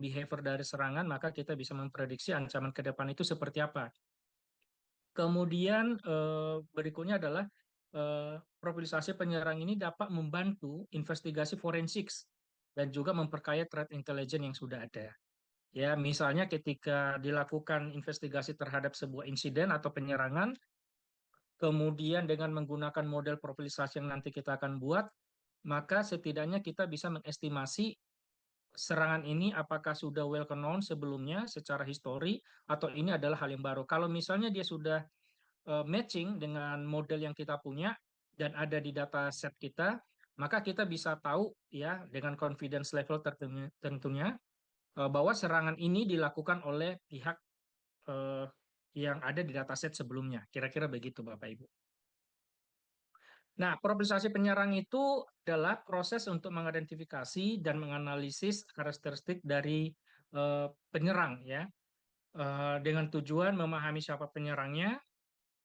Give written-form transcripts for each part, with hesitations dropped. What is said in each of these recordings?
behavior dari serangan, maka kita bisa memprediksi ancaman ke depan itu seperti apa. Kemudian berikutnya adalah profilisasi penyerang ini dapat membantu investigasi forensik dan juga memperkaya threat intelligence yang sudah ada. Ya, misalnya ketika dilakukan investigasi terhadap sebuah insiden atau penyerangan, kemudian dengan menggunakan model profilisasi yang nanti kita akan buat, maka setidaknya kita bisa mengestimasi serangan ini apakah sudah well known sebelumnya secara histori atau ini adalah hal yang baru. Kalau misalnya dia sudah matching dengan model yang kita punya dan ada di data set kita, maka kita bisa tahu ya dengan confidence level tentunya bahwa serangan ini dilakukan oleh pihak eh, yang ada di dataset sebelumnya. Kira-kira begitu, Bapak Ibu. Nah, probabilisasi penyerang itu adalah proses untuk mengidentifikasi dan menganalisis karakteristik dari penyerang, ya, dengan tujuan memahami siapa penyerangnya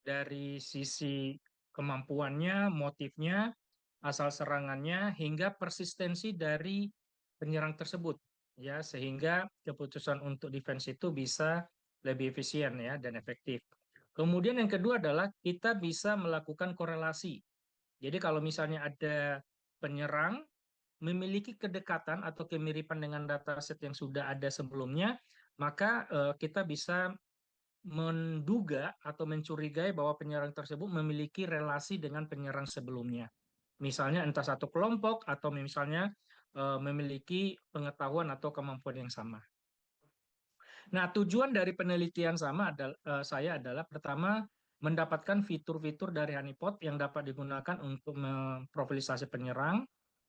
dari sisi kemampuannya, motifnya, asal serangannya, hingga persistensi dari penyerang tersebut, ya, sehingga keputusan untuk defense itu bisa lebih efisien ya dan efektif. Kemudian yang kedua adalah kita bisa melakukan korelasi. Jadi kalau misalnya ada penyerang memiliki kedekatan atau kemiripan dengan dataset yang sudah ada sebelumnya, maka kita bisa menduga atau mencurigai bahwa penyerang tersebut memiliki relasi dengan penyerang sebelumnya. Misalnya entah satu kelompok atau misalnya memiliki pengetahuan atau kemampuan yang sama. Nah, tujuan dari penelitian saya adalah pertama mendapatkan fitur-fitur dari honeypot yang dapat digunakan untuk memprofilisasi penyerang.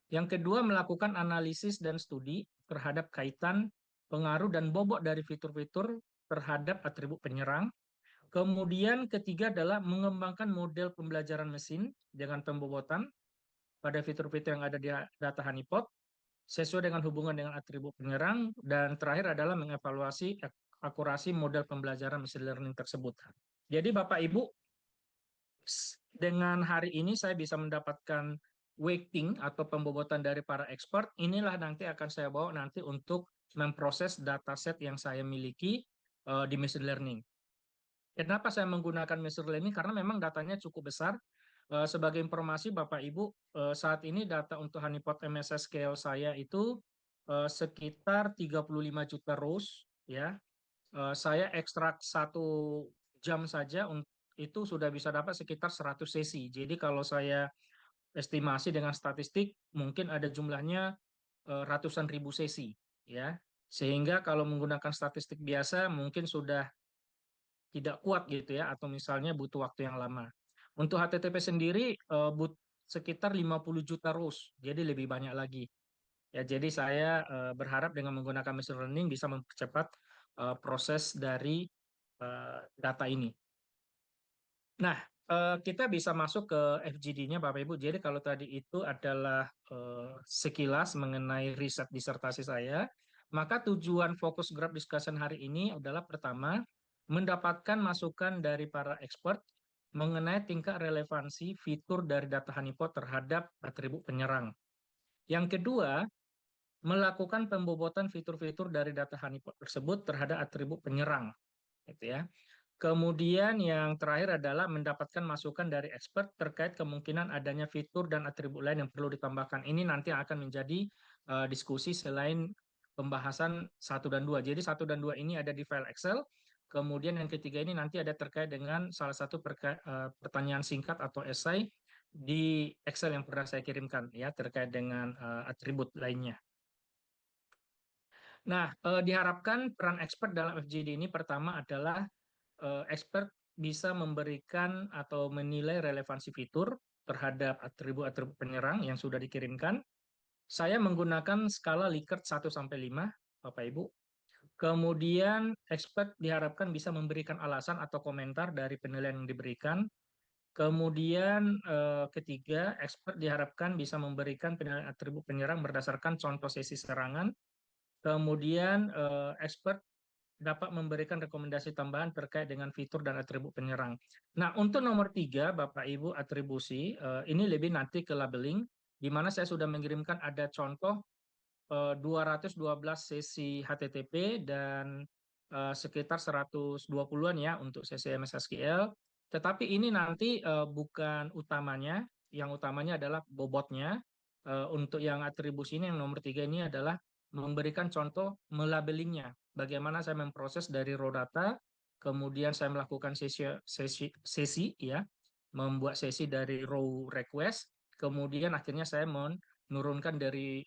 Yang kedua, melakukan analisis dan studi terhadap kaitan, pengaruh, dan bobot dari fitur-fitur terhadap atribut penyerang. Kemudian ketiga adalah mengembangkan model pembelajaran mesin dengan pembobotan pada fitur-fitur yang ada di data honeypot sesuai dengan hubungan dengan atribut penyerang. Dan terakhir adalah mengevaluasi akurasi model pembelajaran machine learning tersebut. Jadi Bapak Ibu, dengan hari ini saya bisa mendapatkan weighting atau pembobotan dari para expert. Inilah nanti akan saya bawa nanti untuk memproses dataset yang saya miliki di machine learning. Kenapa saya menggunakan machine learning? Karena memang datanya cukup besar. Sebagai informasi Bapak Ibu, saat ini data untuk honeypot MSS scale saya itu sekitar 35 juta rows, ya. Saya ekstrak 1 jam saja itu sudah bisa dapat sekitar 100 sesi. Jadi kalau saya estimasi dengan statistik mungkin ada jumlahnya ratusan ribu sesi, ya. Sehingga kalau menggunakan statistik biasa mungkin sudah tidak kuat gitu ya, atau misalnya butuh waktu yang lama. Untuk HTTP sendiri sekitar 50 juta rows, jadi lebih banyak lagi. Ya, jadi saya berharap dengan menggunakan machine learning bisa mempercepat proses dari data ini. Nah, kita bisa masuk ke FGD-nya Bapak Ibu. Jadi kalau tadi itu adalah sekilas mengenai riset disertasi saya, maka tujuan fokus group discussion hari ini adalah pertama, mendapatkan masukan dari para expert mengenai tingkat relevansi fitur dari data honeypot terhadap atribut penyerang. Yang kedua, melakukan pembobotan fitur-fitur dari data honeypot tersebut terhadap atribut penyerang, gitu ya. Kemudian yang terakhir adalah mendapatkan masukan dari expert terkait kemungkinan adanya fitur dan atribut lain yang perlu ditambahkan. Ini nanti akan menjadi diskusi selain pembahasan 1 dan 2. Jadi 1 dan 2 ini ada di file Excel. Kemudian yang ketiga ini nanti ada terkait dengan salah satu pertanyaan singkat atau esai di Excel yang pernah saya kirimkan ya terkait dengan atribut lainnya. Nah, diharapkan peran expert dalam FGD ini pertama adalah expert bisa memberikan atau menilai relevansi fitur terhadap atribut-atribut penyerang yang sudah dikirimkan. Saya menggunakan skala Likert 1-5, Bapak Ibu. Kemudian expert diharapkan bisa memberikan alasan atau komentar dari penilaian yang diberikan. Kemudian ketiga, expert diharapkan bisa memberikan penilaian atribut penyerang berdasarkan contoh sesi serangan. Kemudian expert dapat memberikan rekomendasi tambahan terkait dengan fitur dan atribut penyerang. Nah, untuk nomor 3, Bapak Ibu, atribusi, ini lebih nanti ke labeling, di mana saya sudah mengirimkan ada contoh 212 sesi HTTP dan sekitar 120-an ya untuk sesi MS SQL. Tetapi ini nanti bukan utamanya, yang utamanya adalah bobotnya. Untuk yang atribusi ini yang nomor 3 ini adalah memberikan contoh melabelingnya. Bagaimana saya memproses dari raw data, kemudian saya melakukan sesi ya, membuat sesi dari raw request, kemudian akhirnya saya menurunkan dari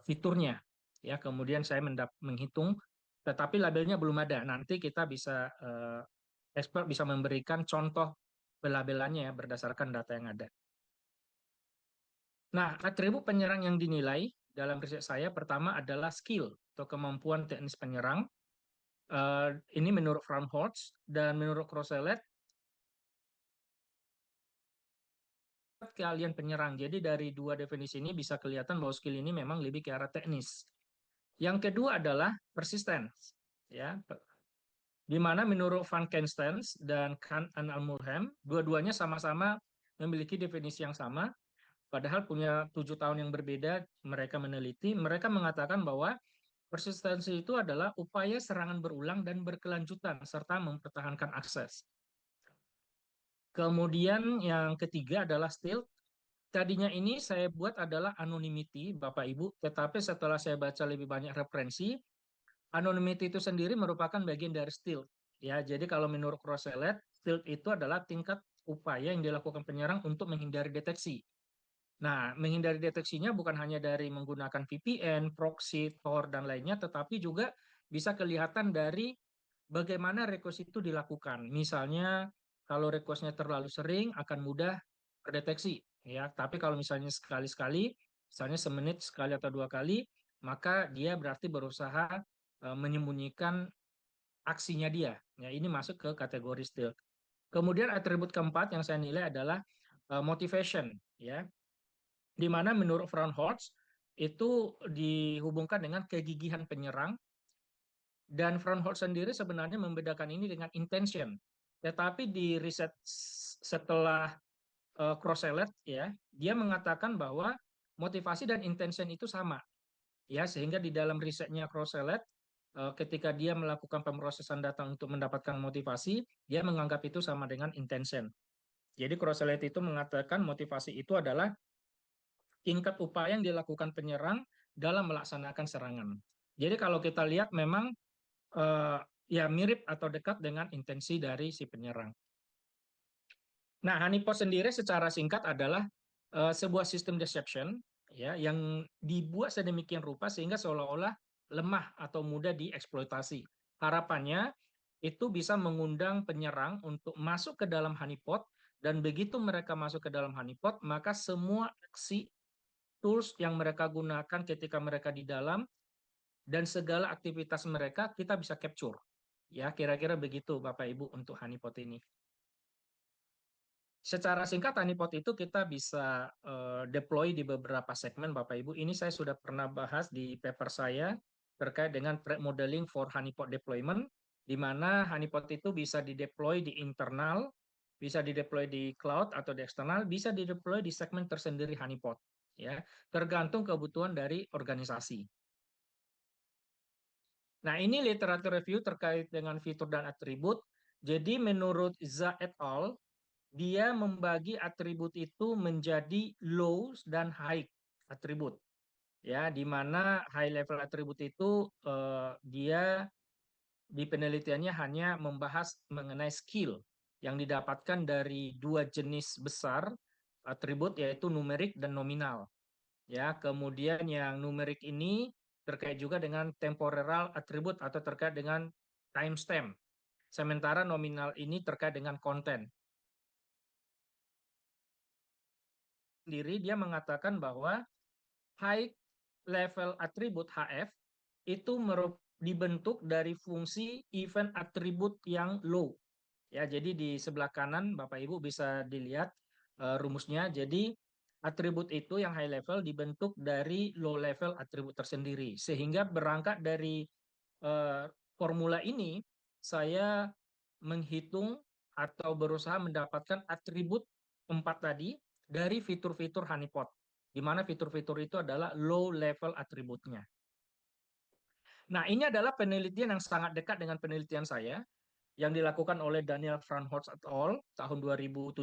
fiturnya ya, kemudian saya menghitung, tetapi labelnya belum ada. Nanti kita bisa expert bisa memberikan contoh pelabelannya ya berdasarkan data yang ada. Nah, atribut penyerang yang dinilai dalam riset saya pertama adalah skill atau kemampuan teknis penyerang. Ini menurut Fromholtz dan menurut Crocelet keahlian penyerang. Jadi dari dua definisi ini bisa kelihatan bahwa skill ini memang lebih ke arah teknis. Yang kedua adalah persistence, ya, di mana menurut Van Kestens dan Kant and Almulhem, dua-duanya sama-sama memiliki definisi yang sama, padahal punya 7 tahun yang berbeda mereka meneliti. Mereka mengatakan bahwa persistensi itu adalah upaya serangan berulang dan berkelanjutan serta mempertahankan akses. Kemudian yang ketiga adalah stealth. Tadinya ini saya buat adalah anonymity, Bapak Ibu, tetapi setelah saya baca lebih banyak referensi, anonymity itu sendiri merupakan bagian dari stealth. Ya, jadi kalau menurut Crocelet, stealth itu adalah tingkat upaya yang dilakukan penyerang untuk menghindari deteksi. Nah, menghindari deteksinya bukan hanya dari menggunakan VPN, proxy, Tor, dan lainnya, tetapi juga bisa kelihatan dari bagaimana request itu dilakukan. Misalnya, kalau requestnya terlalu sering, akan mudah terdeteksi. Ya, tapi kalau misalnya sekali-sekali, misalnya semenit sekali atau 2 kali, maka dia berarti berusaha menyembunyikan aksinya dia. Ya, ini masuk ke kategori stealth. Kemudian atribut keempat yang saya nilai adalah motivation. Ya, di mana menurut Fromholtz itu dihubungkan dengan kegigihan penyerang, dan Fromholtz sendiri sebenarnya membedakan ini dengan intention. Tetapi di riset setelah Crocelet ya, dia mengatakan bahwa motivasi dan intention itu sama. Ya, sehingga di dalam risetnya Crocelet ketika dia melakukan pemrosesan data untuk mendapatkan motivasi, dia menganggap itu sama dengan intention. Jadi Crocelet itu mengatakan motivasi itu adalah tingkat upaya yang dilakukan penyerang dalam melaksanakan serangan. Jadi kalau kita lihat memang eh, ya mirip atau dekat dengan intensi dari si penyerang. Nah, honeypot sendiri secara singkat adalah sebuah sistem deception ya yang dibuat sedemikian rupa sehingga seolah-olah lemah atau mudah dieksploitasi. Harapannya itu bisa mengundang penyerang untuk masuk ke dalam honeypot, dan begitu mereka masuk ke dalam honeypot, maka semua aksi tools yang mereka gunakan ketika mereka di dalam dan segala aktivitas mereka kita bisa capture. Ya, kira-kira begitu Bapak Ibu untuk honeypot ini. Secara singkat honeypot itu kita bisa deploy di beberapa segmen Bapak Ibu. Ini saya sudah pernah bahas di paper saya terkait dengan threat modeling for honeypot deployment, di mana honeypot itu bisa dideploy di internal, bisa dideploy di cloud atau di eksternal, bisa dideploy di segmen tersendiri honeypot. Ya, tergantung kebutuhan dari organisasi. Nah, ini literatur review terkait dengan fitur dan atribut. Jadi menurut Za et al, dia membagi atribut itu menjadi low dan high atribut. Ya, di mana high level atribut itu dia di penelitiannya hanya membahas mengenai skill yang didapatkan dari dua jenis besar atribut, yaitu numerik dan nominal. Ya, kemudian yang numerik ini terkait juga dengan temporal atribut atau terkait dengan timestamp. Sementara nominal ini terkait dengan konten. Sendiri dia mengatakan bahwa high level atribut HF itu dibentuk dari fungsi event atribut yang low. Ya, jadi di sebelah kanan Bapak Ibu bisa dilihat rumusnya. Jadi atribut itu yang high level dibentuk dari low level atribut tersendiri. Sehingga berangkat dari formula ini, saya menghitung atau berusaha mendapatkan atribut 4 tadi dari fitur-fitur honeypot, di mana fitur-fitur itu adalah low level atributnya. Nah, ini adalah penelitian yang sangat dekat dengan penelitian saya yang dilakukan oleh Daniel Franhorst et al. Tahun 2017-2018.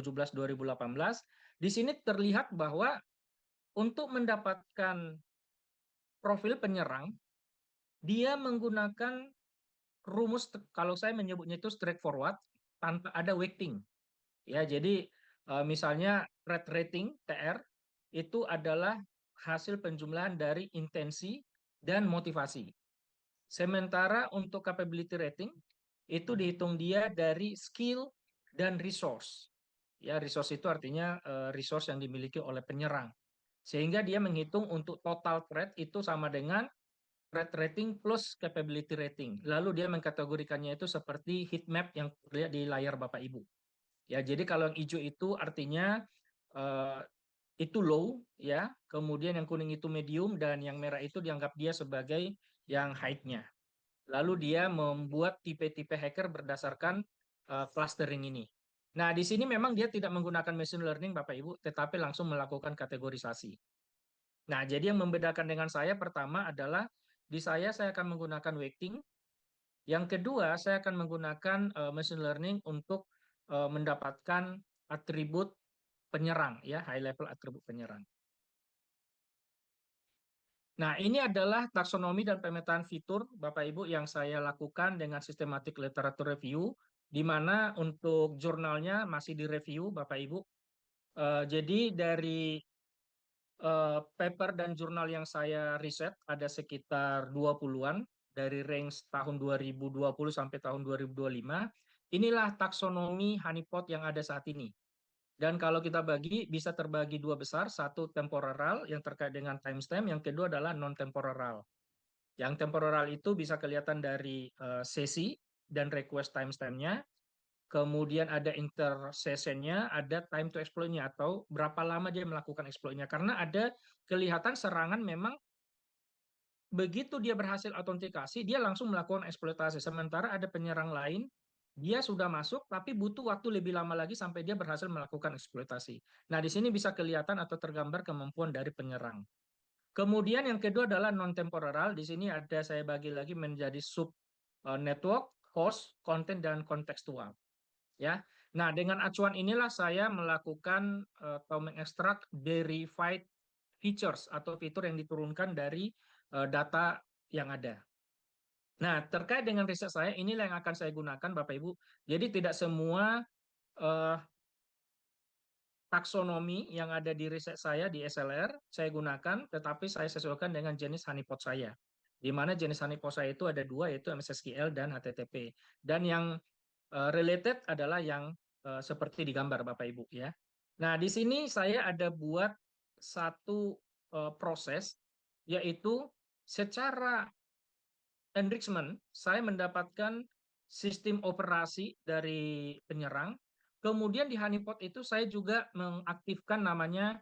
Di sini terlihat bahwa untuk mendapatkan profil penyerang, dia menggunakan rumus, kalau saya menyebutnya itu straightforward, tanpa ada weighting. Ya, jadi misalnya threat rating (TR) itu adalah hasil penjumlahan dari intensi dan motivasi. Sementara untuk capability rating itu dihitung dia dari skill dan resource. Ya, resource itu artinya resource yang dimiliki oleh penyerang. Sehingga dia menghitung untuk total threat itu sama dengan threat rating plus capability rating. Lalu dia mengkategorikannya itu seperti heat map yang terlihat di layar Bapak Ibu. Ya, jadi kalau yang hijau itu artinya uh, itu low, ya. Kemudian yang kuning itu medium dan yang merah itu dianggap dia sebagai yang high-nya. Lalu dia membuat tipe-tipe hacker berdasarkan clustering ini. Nah, di sini memang dia tidak menggunakan machine learning, Bapak Ibu, tetapi langsung melakukan kategorisasi. Nah, jadi yang membedakan dengan saya pertama adalah di saya akan menggunakan weighting. Yang kedua, saya akan menggunakan machine learning untuk mendapatkan atribut penyerang, ya, high level atribut penyerang. Nah, ini adalah taksonomi dan pemetaan fitur, Bapak Ibu, yang saya lakukan dengan systematic literature review, di mana untuk jurnalnya masih direview, Bapak Ibu. Jadi dari paper dan jurnal yang saya riset ada sekitar 20-an, dari range tahun 2020 sampai tahun 2025. Inilah taksonomi honeypot yang ada saat ini. Dan kalau kita bagi, bisa terbagi dua besar, satu temporal yang terkait dengan timestamp, yang kedua adalah non-temporal. Yang temporal itu bisa kelihatan dari sesi dan request timestamp-nya, kemudian ada intersessionnya, ada time to exploit-nya, atau berapa lama dia melakukan exploit-nya. Karena ada kelihatan serangan memang begitu dia berhasil autentikasi, dia langsung melakukan eksploitasi. Sementara ada penyerang lain, dia sudah masuk, tapi butuh waktu lebih lama lagi sampai dia berhasil melakukan eksploitasi. Nah, di sini bisa kelihatan atau tergambar kemampuan dari penyerang. Kemudian yang kedua adalah non-temporal. Di sini ada saya bagi lagi menjadi sub network, host, content, dan kontekstual. Ya. Nah, dengan acuan inilah saya melakukan atau mengekstrak verified features atau fitur yang diturunkan dari data yang ada. Nah, terkait dengan riset saya, inilah yang akan saya gunakan, Bapak Ibu. Jadi tidak semua taksonomi yang ada di riset saya di SLR saya gunakan, tetapi saya sesuaikan dengan jenis honeypot saya. Di mana jenis honeypot saya itu ada dua, yaitu MSSQL dan HTTP. Dan yang related adalah yang seperti di gambar, Bapak Ibu, ya. Nah, di sini saya ada buat satu proses, yaitu secara enrichment, saya mendapatkan sistem operasi dari penyerang. Kemudian di honeypot itu saya juga mengaktifkan namanya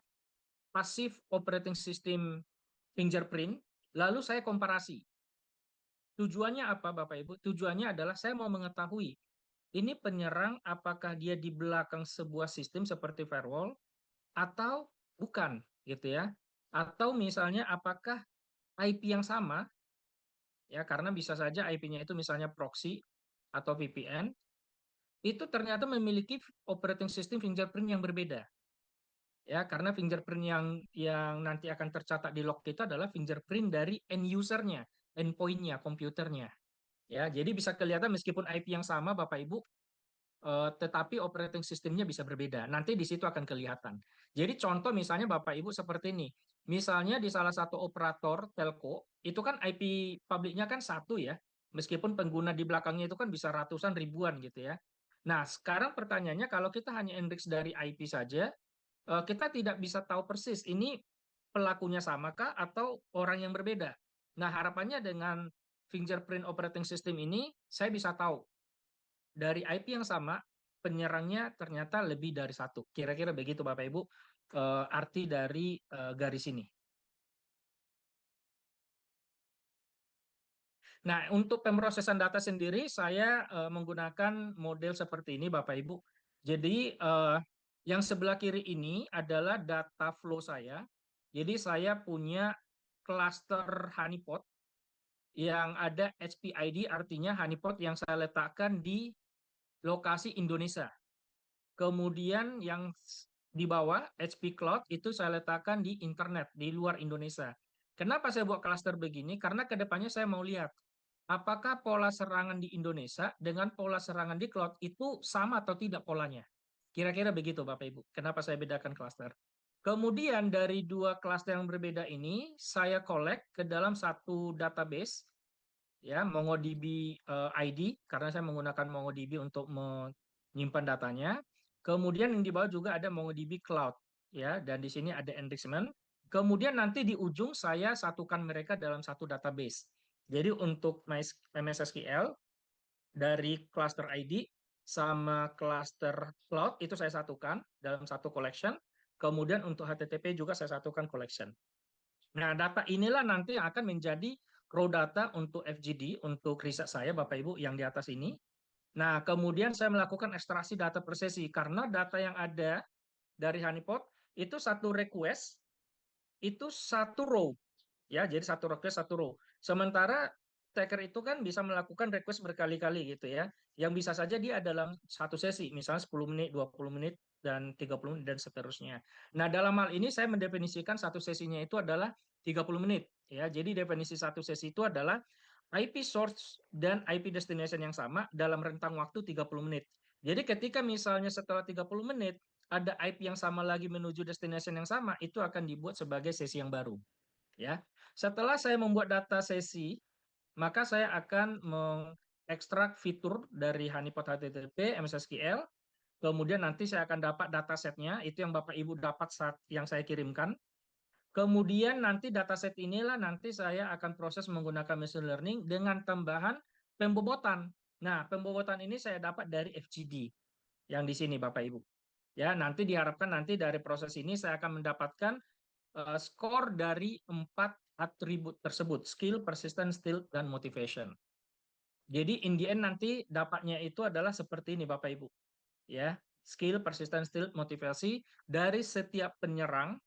passive operating system fingerprint. Lalu saya komparasi. Tujuannya apa, Bapak Ibu? Tujuannya adalah saya mau mengetahui ini penyerang apakah dia di belakang sebuah sistem seperti firewall atau bukan, gitu ya. Atau misalnya apakah IP yang sama, ya, karena bisa saja IP-nya itu misalnya proxy atau VPN, itu ternyata memiliki operating system fingerprint yang berbeda. Ya, karena fingerprint yang nanti akan tercatat di log kita adalah fingerprint dari end user-nya, endpoint-nya, komputernya. Ya, jadi bisa kelihatan meskipun IP yang sama, Bapak Ibu, tetapi operating sistemnya bisa berbeda. Nanti di situ akan kelihatan. Jadi contoh misalnya Bapak Ibu seperti ini. Misalnya di salah satu operator telco, itu kan IP publiknya kan satu ya. Meskipun pengguna di belakangnya itu kan bisa ratusan ribuan gitu ya. Nah, sekarang pertanyaannya kalau kita hanya index dari IP saja, kita tidak bisa tahu persis ini pelakunya samakah atau orang yang berbeda. Nah, harapannya dengan fingerprint operating system ini, saya bisa tahu dari IP yang sama, penyerangnya ternyata lebih dari satu. Kira-kira begitu Bapak Ibu arti dari garis ini. Nah, untuk pemrosesan data sendiri, saya menggunakan model seperti ini Bapak Ibu. Jadi yang sebelah kiri ini adalah data flow saya. Jadi saya punya cluster honeypot yang ada HPID, artinya honeypot yang saya letakkan di lokasi Indonesia. Kemudian yang di bawah HP Cloud itu saya letakkan di internet di luar Indonesia. Kenapa saya buat klaster begini? Karena kedepannya saya mau lihat apakah pola serangan di Indonesia dengan pola serangan di cloud itu sama atau tidak polanya. Kira-kira begitu Bapak Ibu. Kenapa saya bedakan klaster? Kemudian dari dua klaster yang berbeda ini saya collect ke dalam satu database ya MongoDB ID karena saya menggunakan MongoDB untuk menyimpan datanya. Kemudian yang di bawah juga ada MongoDB Cloud ya dan di sini ada enrichment. Kemudian nanti di ujung saya satukan mereka dalam satu database. Jadi untuk MS SQL dari cluster ID sama cluster cloud itu saya satukan dalam satu collection. Kemudian untuk HTTP juga saya satukan collection. Nah, data inilah nanti yang akan menjadi raw data untuk FGD, untuk riset saya, Bapak Ibu, yang di atas ini. Nah, kemudian saya melakukan ekstraksi data per sesi, karena data yang ada dari honeypot, itu satu request, itu satu row. Ya, jadi satu request, satu row. Sementara Stacker itu kan bisa melakukan request berkali-kali gitu ya. Yang bisa saja dia dalam satu sesi, misalnya 10 menit, 20 menit, dan 30 menit, dan seterusnya. Nah, dalam hal ini saya mendefinisikan satu sesinya itu adalah 30 menit. Ya, jadi definisi satu sesi itu adalah IP source dan IP destination yang sama dalam rentang waktu 30 menit. Jadi ketika misalnya setelah 30 menit, ada IP yang sama lagi menuju destination yang sama, itu akan dibuat sebagai sesi yang baru. Ya, setelah saya membuat data sesi, maka saya akan mengekstrak fitur dari honeypot HTTP, MS SQL, kemudian nanti saya akan dapat datasetnya, itu yang Bapak Ibu dapat saat yang saya kirimkan. Kemudian nanti dataset inilah nanti saya akan proses menggunakan machine learning dengan tambahan pembobotan. Nah, pembobotan ini saya dapat dari FGD yang di sini Bapak Ibu. Ya, nanti diharapkan nanti dari proses ini saya akan mendapatkan skor dari 4 atribut tersebut, skill, persistence, stilt, dan motivation. Jadi in the end nanti dapatnya itu adalah seperti ini Bapak Ibu. Ya, skill, persistence, stilt, motivasi dari setiap penyerang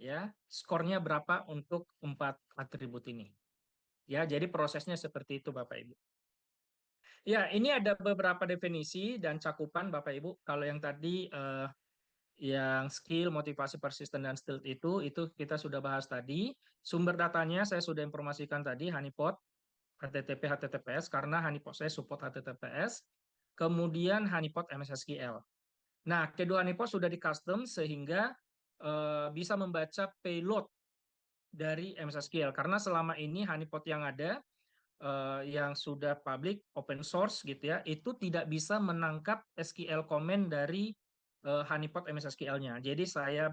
ya, skornya berapa untuk 4 atribut ini. Ya, jadi prosesnya seperti itu Bapak Ibu. Ya, ini ada beberapa definisi dan cakupan Bapak Ibu. Kalau yang tadi yang skill, motivasi, persisten, dan stilt itu kita sudah bahas tadi. Sumber datanya saya sudah informasikan tadi, honeypot, HTTP, HTTPS, karena honeypot saya support HTTPS. Kemudian honeypot MS SQL. Nah, kedua honeypot sudah di custom sehingga bisa membaca payload dari MS SQL. Karena selama ini honeypot yang ada, yang sudah public, open source gitu ya, itu tidak bisa menangkap SQL comment dari honeypot MS SQL-nya. Jadi saya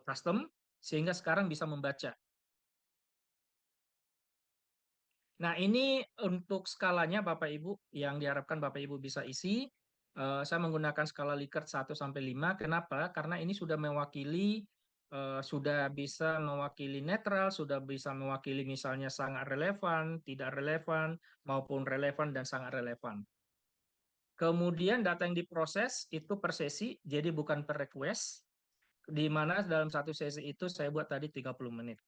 custom sehingga sekarang bisa membaca. Nah, ini untuk skalanya Bapak Ibu yang diharapkan Bapak Ibu bisa isi. Saya menggunakan skala Likert 1 sampai 5. Kenapa? Karena ini sudah mewakili sudah bisa mewakili netral, sudah bisa mewakili misalnya sangat relevan, tidak relevan, maupun relevan dan sangat relevan. Kemudian data yang diproses itu per sesi, jadi bukan per request, di mana dalam satu sesi itu saya buat tadi 30 menit.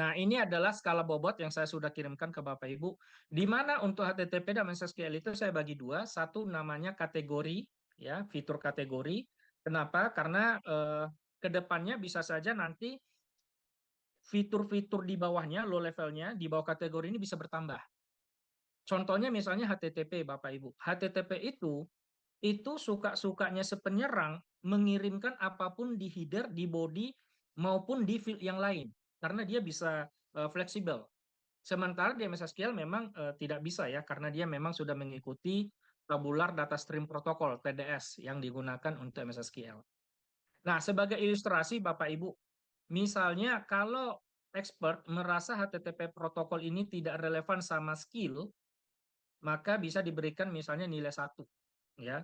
Nah, ini adalah skala bobot yang saya sudah kirimkan ke Bapak Ibu, di mana untuk HTTP dan SQL itu saya bagi dua, satu namanya kategori, ya fitur kategori. Kenapa? Karena ke depannya bisa saja nanti fitur-fitur di bawahnya, low levelnya, di bawah kategori ini bisa bertambah. Contohnya misalnya HTTP, Bapak Ibu. HTTP itu suka-sukanya si penyerang mengirimkan apapun di header, di body, maupun di field yang lain. Karena dia bisa fleksibel. Sementara di MS SQL memang tidak bisa ya, karena dia memang sudah mengikuti Tabular Data Stream Protocol, TDS, yang digunakan untuk MS SQL. Nah, sebagai ilustrasi Bapak Ibu, misalnya kalau expert merasa HTTP protokol ini tidak relevan sama skill, maka bisa diberikan misalnya nilai 1. Ya.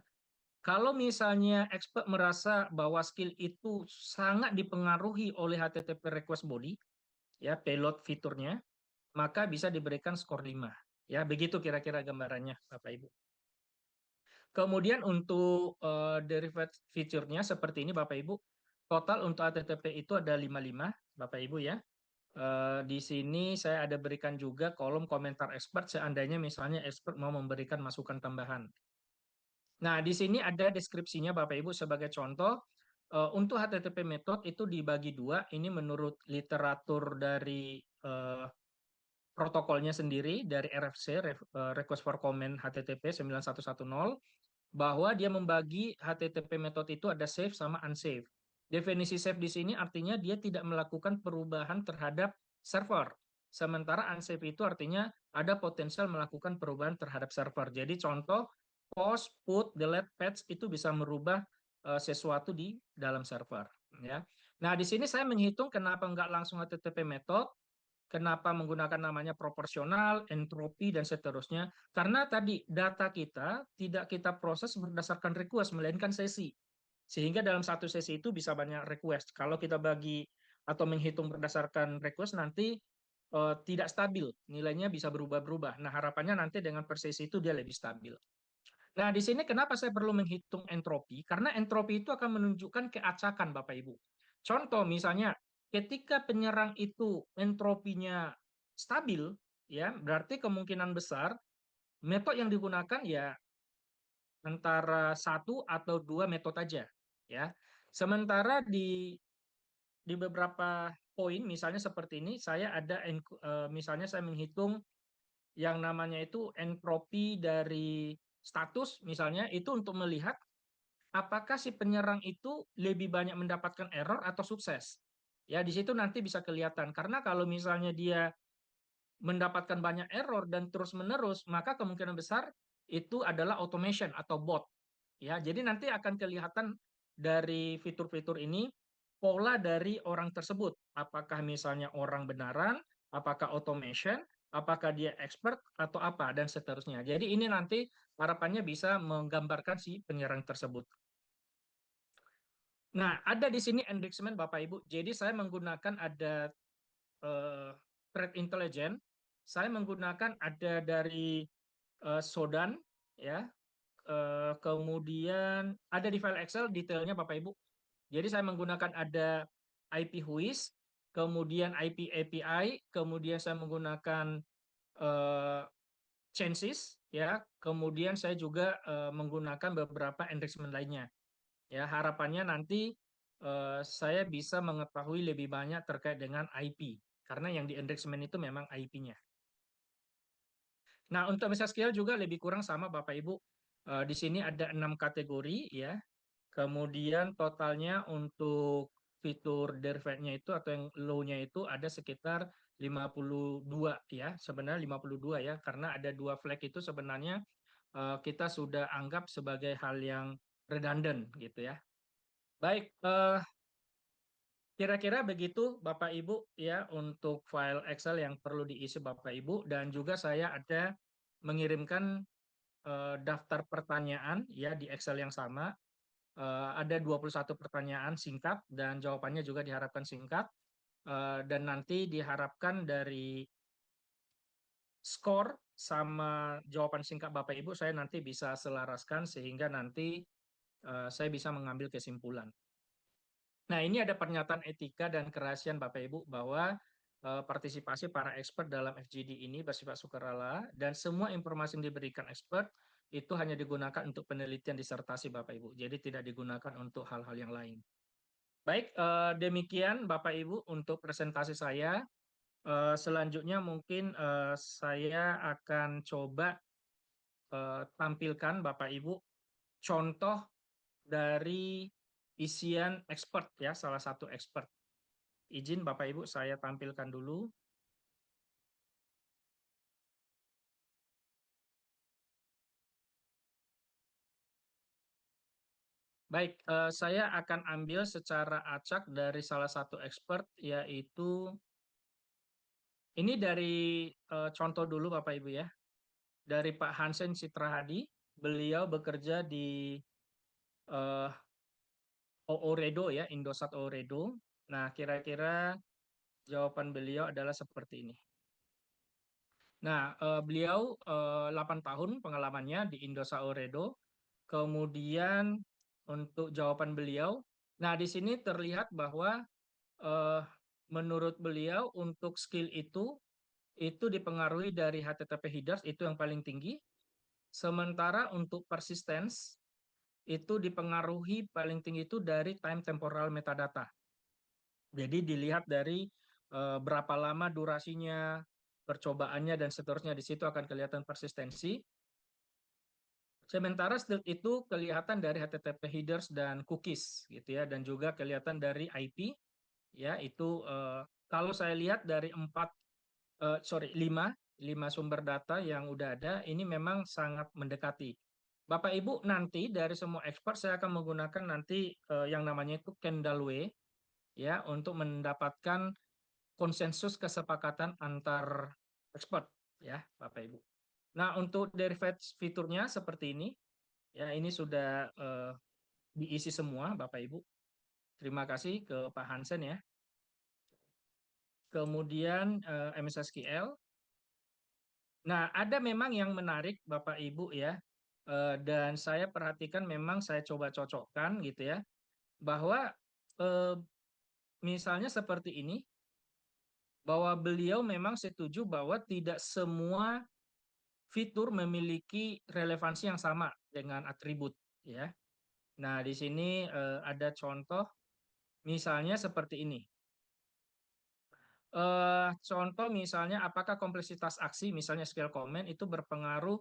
Kalau misalnya expert merasa bahwa skill itu sangat dipengaruhi oleh HTTP request body, ya payload fiturnya, maka bisa diberikan skor 5. Ya, begitu kira-kira gambarannya, Bapak Ibu. Kemudian untuk derivate feature-nya seperti ini, Bapak Ibu. Total untuk HTTP itu ada 55, Bapak Ibu ya. Di sini saya ada berikan juga kolom komentar expert seandainya misalnya expert mau memberikan masukan tambahan. Nah, di sini ada deskripsinya Bapak Ibu sebagai contoh. Untuk HTTP method itu dibagi dua. Ini menurut literatur dari protokolnya sendiri dari RFC, Request for Comment HTTP 9110, bahwa dia membagi HTTP method itu ada safe sama unsafe. Definisi safe di sini artinya dia tidak melakukan perubahan terhadap server. Sementara unsafe itu artinya ada potensial melakukan perubahan terhadap server. Jadi contoh post, put, delete, patch itu bisa merubah sesuatu di dalam server. Ya. Nah, di sini saya menghitung kenapa nggak langsung HTTP method, kenapa menggunakan namanya proporsional, entropi, dan seterusnya. Karena tadi data kita tidak kita proses berdasarkan request, melainkan sesi. Sehingga dalam satu sesi itu bisa banyak request. Kalau kita bagi atau menghitung berdasarkan request, nanti tidak stabil. Nilainya bisa berubah-berubah. Nah, harapannya nanti dengan per sesi itu dia lebih stabil. Nah, di sini kenapa saya perlu menghitung entropi? Karena entropi itu akan menunjukkan keacakan, Bapak Ibu. Contoh misalnya, ketika penyerang itu entropinya stabil, ya berarti kemungkinan besar metode yang digunakan ya antara satu atau dua metode aja, ya. Sementara di beberapa poin, misalnya seperti ini, saya ada misalnya saya menghitung yang namanya itu entropi dari status, misalnya itu untuk melihat apakah si penyerang itu lebih banyak mendapatkan error atau sukses. Ya, di situ nanti bisa kelihatan. Karena kalau misalnya dia mendapatkan banyak error dan terus-menerus, maka kemungkinan besar itu adalah automation atau bot. Ya, jadi nanti akan kelihatan dari fitur-fitur ini pola dari orang tersebut. Apakah misalnya orang benaran, apakah automation, apakah dia expert atau apa dan seterusnya. Jadi ini nanti harapannya bisa menggambarkan si penyerang tersebut. Nah, ada di sini enrichment Bapak Ibu. Jadi saya menggunakan ada threat intelligence. Saya menggunakan ada dari Sodan, ya. Kemudian ada di file Excel detailnya Bapak Ibu. Jadi saya menggunakan ada IP whois, kemudian IP API, kemudian saya menggunakan uh, chances, ya. Kemudian saya juga menggunakan beberapa enrichment lainnya. Ya, harapannya nanti saya bisa mengetahui lebih banyak terkait dengan IP, karena yang di enrichment itu memang IP-nya. Nah, untuk mesa scale juga lebih kurang sama Bapak Ibu. Di sini ada 6 kategori ya. Kemudian totalnya untuk fitur derivative-nya itu atau yang low-nya itu ada sekitar 52 ya. Sebenarnya 52 ya, karena ada dua flag itu sebenarnya kita sudah anggap sebagai hal yang redundant gitu ya. Baik, kira-kira begitu Bapak Ibu ya untuk file Excel yang perlu diisi Bapak Ibu, dan juga saya ada mengirimkan daftar pertanyaan ya di Excel yang sama. Ada 21 pertanyaan singkat dan jawabannya juga diharapkan singkat. Dan nanti diharapkan dari skor sama jawaban singkat Bapak Ibu saya nanti bisa selaraskan sehingga nanti saya bisa mengambil kesimpulan. Nah, ini ada pernyataan etika dan kerahasiaan Bapak Ibu bahwa partisipasi para expert dalam FGD ini bersifat sukarela dan semua informasi yang diberikan expert itu hanya digunakan untuk penelitian disertasi Bapak Ibu. Jadi tidak digunakan untuk hal-hal yang lain. Baik, demikian Bapak Ibu untuk presentasi saya. Selanjutnya mungkin saya akan coba tampilkan Bapak Ibu contoh dari isian expert ya, salah satu expert. Izin Bapak Ibu saya tampilkan dulu. Baik, saya akan ambil secara acak dari salah satu expert, yaitu ini dari contoh dulu Bapak Ibu ya, dari Pak Hansen Citrahadi. Beliau bekerja di uh, Ooredoo ya, Indosat Ooredoo. Nah, kira-kira jawaban beliau adalah seperti ini. Nah, beliau 8 tahun pengalamannya di Indosat Ooredoo. Kemudian untuk jawaban beliau, nah di sini terlihat bahwa menurut beliau untuk skill itu dipengaruhi dari HTTP headers itu yang paling tinggi. Sementara untuk persistence itu dipengaruhi paling tinggi itu dari time temporal metadata. Jadi dilihat dari berapa lama durasinya, percobaannya dan seterusnya, di situ akan kelihatan persistensi. Sementara stilt itu kelihatan dari HTTP headers dan cookies gitu ya, dan juga kelihatan dari IP ya. Itu kalau saya lihat dari lima sumber data yang udah ada, ini memang sangat mendekati. Bapak Ibu, nanti dari semua expert saya akan menggunakan nanti yang namanya itu Kendall-Way ya, untuk mendapatkan konsensus kesepakatan antar expert ya, Bapak Ibu. Nah, untuk derivative fiturnya seperti ini ya, ini sudah diisi semua Bapak Ibu. Terima kasih ke Pak Hansen ya. Kemudian MS SQL. Nah, ada memang yang menarik Bapak Ibu ya, dan saya perhatikan memang saya coba cocokkan gitu ya, bahwa eh, misalnya seperti ini, bahwa beliau memang setuju bahwa tidak semua fitur memiliki relevansi yang sama dengan atribut ya. Nah, di sini ada contoh misalnya seperti ini. Contoh misalnya apakah kompleksitas aksi misalnya skill comment itu berpengaruh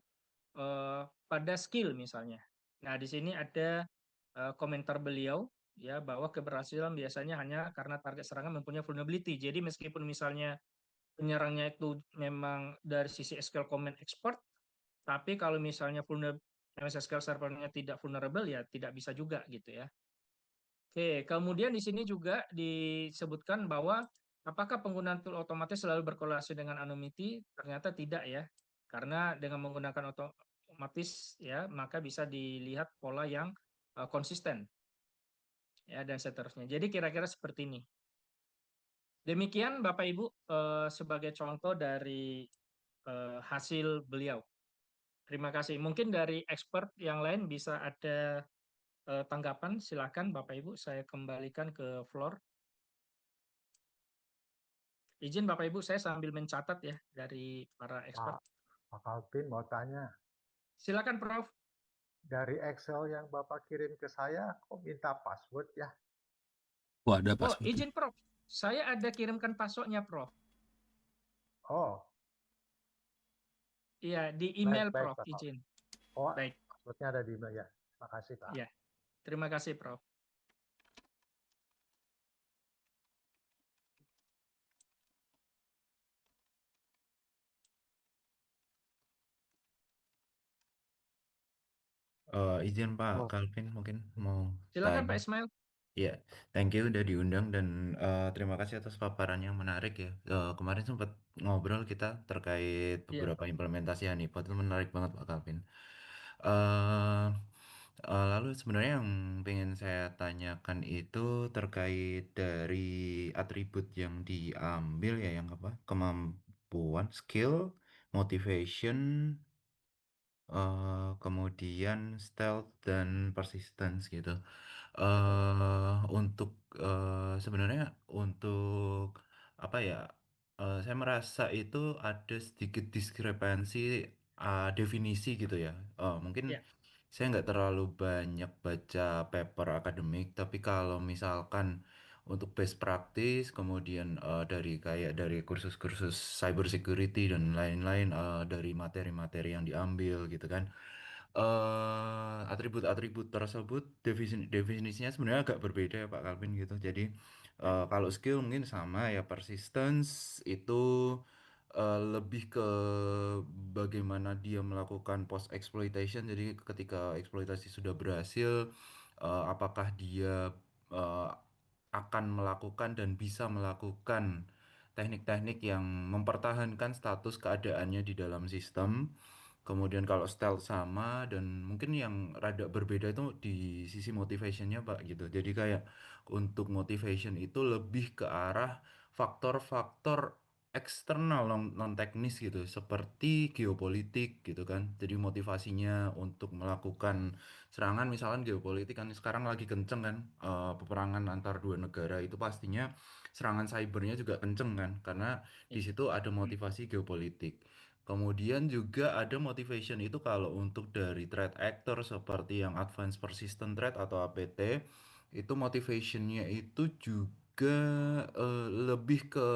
pada skill misalnya. Nah, di sini ada komentar beliau ya, bahwa keberhasilan biasanya hanya karena target serangan mempunyai vulnerability. Jadi meskipun misalnya penyerangnya itu memang dari sisi SQL comment expert, tapi kalau misalnya MS SQL servernya tidak vulnerable ya tidak bisa juga gitu ya. Oke, kemudian di sini juga disebutkan bahwa apakah penggunaan tool otomatis selalu berkorelasi dengan anonymity? Ternyata tidak ya. Karena dengan menggunakan otomatis ya, maka bisa dilihat pola yang konsisten ya dan seterusnya. Jadi kira-kira seperti ini. Demikian Bapak Ibu sebagai contoh dari hasil beliau. Terima kasih. Mungkin dari expert yang lain bisa ada tanggapan, silakan Bapak Ibu, saya kembalikan ke floor. Izin Bapak Ibu, saya sambil mencatat ya dari para expert. Pak, Pak Alvin mau tanya, Silakan Prof. dari Excel yang Bapak kirim ke saya, kok minta password ya? Oh, ada Oh, password. izin Prof. Saya ada kirimkan passwordnya Prof. Oh, Iya, di baik, email baik Prof. Pak Izin. Alvin. Oh, Baik, passwordnya ada di email ya. Makasih Pak. ya. Terima kasih Prof. Izin Pak Oh, Calvin mungkin mau Silakan tanya. Pak Ismail. Ya, thank you udah diundang dan terima kasih atas paparan yang menarik ya. Kemarin sempat ngobrol kita terkait Iya, beberapa implementasi Honeypot itu menarik banget Pak Calvin. Eh Lalu sebenarnya yang pengen saya tanyakan itu terkait dari atribut yang diambil ya, yang apa? Kemampuan, skill, motivation, kemudian stealth dan persistence gitu. Untuk sebenarnya untuk apa ya? Saya merasa itu ada sedikit diskrepansi definisi gitu ya. Mungkin iya, saya nggak terlalu banyak baca paper akademik, tapi kalau misalkan untuk best practice, kemudian dari kayak dari kursus-kursus cyber security dan lain-lain, dari materi-materi yang diambil gitu kan, atribut-atribut tersebut definisinya sebenarnya agak berbeda ya Pak Calvin gitu. Jadi kalau skill mungkin sama ya, persistence itu lebih ke bagaimana dia melakukan post exploitation. Jadi ketika eksploitasi sudah berhasil, apakah dia eh, akan melakukan dan bisa melakukan teknik-teknik yang mempertahankan status keadaannya di dalam sistem. Kemudian kalau stealth sama, dan mungkin yang rada berbeda itu di sisi motivationnya Pak gitu. Jadi kayak untuk motivation itu lebih ke arah faktor-faktor eksternal non teknis gitu seperti geopolitik gitu kan. Jadi motivasinya untuk melakukan serangan misalkan geopolitik kan sekarang lagi kenceng kan, peperangan antar dua negara itu pastinya serangan cybernya juga kenceng kan karena di Ya. situ ada motivasi geopolitik. Kemudian juga ada motivation itu kalau untuk dari threat actor seperti yang Advanced Persistent Threat atau APT itu motivationnya itu juga lebih ke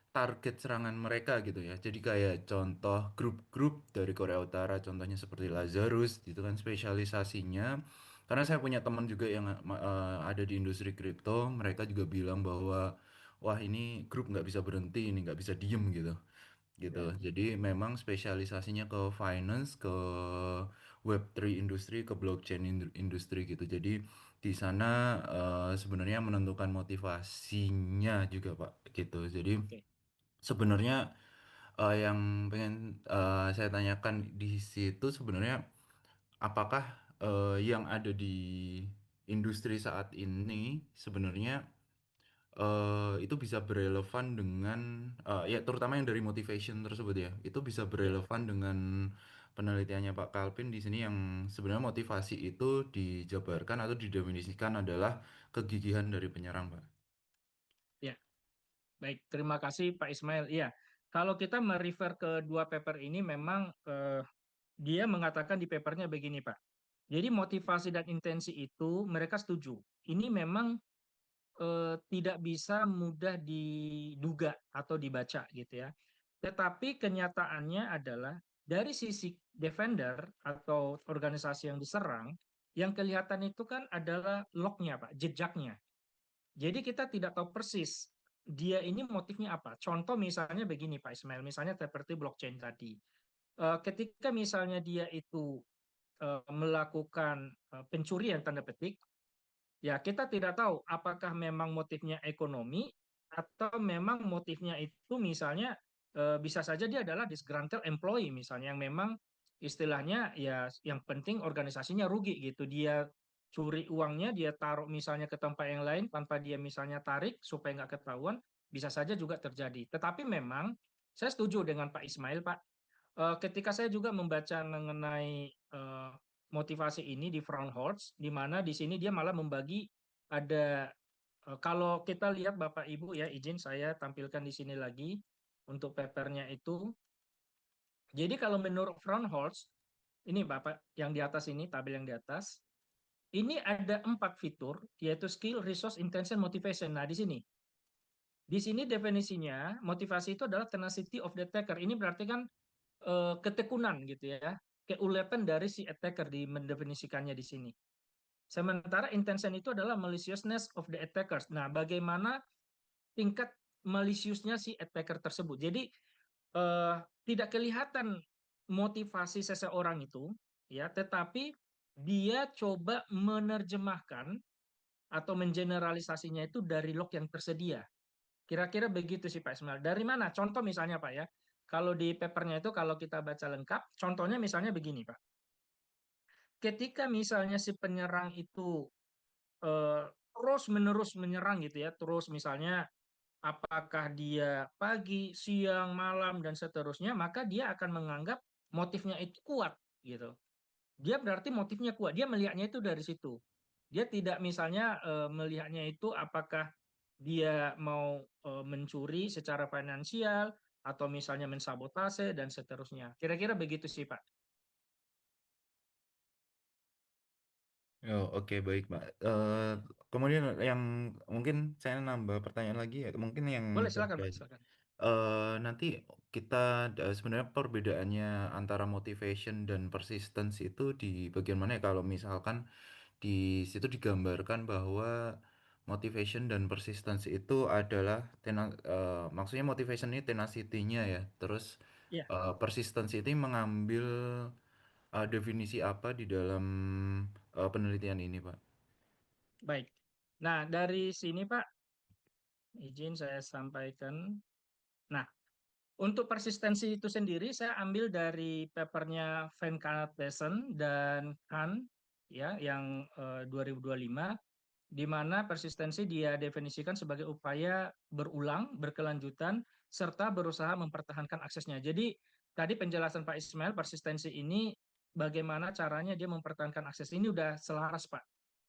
target serangan mereka gitu ya. Jadi kayak contoh grup-grup dari Korea Utara, contohnya seperti Lazarus, itu kan spesialisasinya. Karena saya punya teman juga yang ada di industri kripto, mereka juga bilang bahwa wah ini grup nggak bisa berhenti, ini nggak bisa diem gitu, gitu. Ya. Jadi memang spesialisasinya ke finance, ke Web3 industri, ke blockchain industri gitu. Jadi di sana sebenarnya menentukan motivasinya juga Pak gitu. Jadi Oke. sebenarnya yang pengen saya tanyakan di situ sebenarnya apakah yang ada di industri saat ini sebenarnya itu bisa berelevan dengan ya terutama yang dari motivation tersebut ya itu bisa Ya. berelevan dengan penelitiannya Pak Kalpin di sini yang sebenarnya motivasi itu dijabarkan atau didefinisikan adalah kegigihan dari penyerang Pak. Ya. Baik, terima kasih Pak Ismail. Iya, kalau kita merefer ke dua paper ini memang dia mengatakan di papernya begini Pak. Jadi motivasi dan intensi itu mereka setuju. Ini memang tidak bisa mudah diduga atau dibaca gitu ya. Tetapi kenyataannya adalah dari sisi defender atau organisasi yang diserang, yang kelihatan itu kan adalah lognya Pak, jejaknya. Jadi kita tidak tahu persis dia ini motifnya apa. Contoh misalnya begini Pak Ismail, misalnya seperti blockchain tadi. Ketika misalnya dia itu melakukan pencurian tanda petik, ya kita tidak tahu apakah memang motifnya ekonomi atau memang motifnya itu misalnya bisa saja dia adalah disgruntled employee misalnya yang memang istilahnya ya yang penting organisasinya rugi gitu. Dia curi uangnya, dia taruh misalnya ke tempat yang lain tanpa dia misalnya tarik supaya nggak ketahuan, bisa saja juga terjadi. Tetapi memang saya setuju dengan Pak Ismail, Pak. Ketika saya juga membaca mengenai motivasi ini di Frauenholz, di mana di sini dia malah membagi ada kalau kita lihat Bapak Ibu ya, izin saya tampilkan di sini lagi untuk papernya itu. Jadi kalau menurut Frauenholz, ini Bapak yang di atas ini, tabel yang di atas, ini ada 4 fitur, yaitu skill, resource, intention, motivation. Nah, di sini definisinya motivasi itu adalah tenacity of the attacker. Ini berarti kan ketekunan gitu ya, keuletan dari si attacker di mendefinisikannya di sini. Sementara intention itu adalah maliciousness of the attackers. Nah, bagaimana tingkat maliciusnya si attacker tersebut. Jadi eh, tidak kelihatan motivasi seseorang itu, ya, tetapi dia coba menerjemahkan atau mengeneralisasinya itu dari log yang tersedia. Kira-kira begitu sih Pak Ismail. Dari mana? Contoh misalnya Pak ya, kalau di papernya itu kalau kita baca lengkap, contohnya misalnya begini Pak. Ketika misalnya si penyerang itu terus-menerus menyerang gitu ya, terus misalnya apakah dia pagi, siang, malam dan seterusnya, maka dia akan menganggap motifnya itu kuat gitu. Dia berarti motifnya kuat. Dia melihatnya itu dari situ. Dia tidak misalnya melihatnya itu apakah dia mau mencuri secara finansial atau misalnya mensabotase dan seterusnya. Kira-kira begitu sih, Pak. Oh, oke baik Pak. Kemudian yang mungkin saya nambah pertanyaan lagi ya, mungkin yang Boleh silakan, Pak, terkait silakan. nanti kita sebenarnya perbedaannya antara motivation dan persistence itu di bagian mana ya kalau misalkan di situ digambarkan bahwa motivation dan persistence itu adalah maksudnya motivation ini tenacity-nya ya, terus Iya, persistence itu mengambil definisi apa di dalam penelitian ini, Pak? baik. Nah, dari sini, Pak, izin saya sampaikan. Nah, untuk persistensi itu sendiri saya ambil dari papernya Van Bessen dan Han ya yang 2025 di mana persistensi dia definisikan sebagai upaya berulang, berkelanjutan serta berusaha mempertahankan aksesnya. Jadi tadi penjelasan Pak Ismail, persistensi ini bagaimana caranya dia mempertahankan akses ini udah selaras, Pak.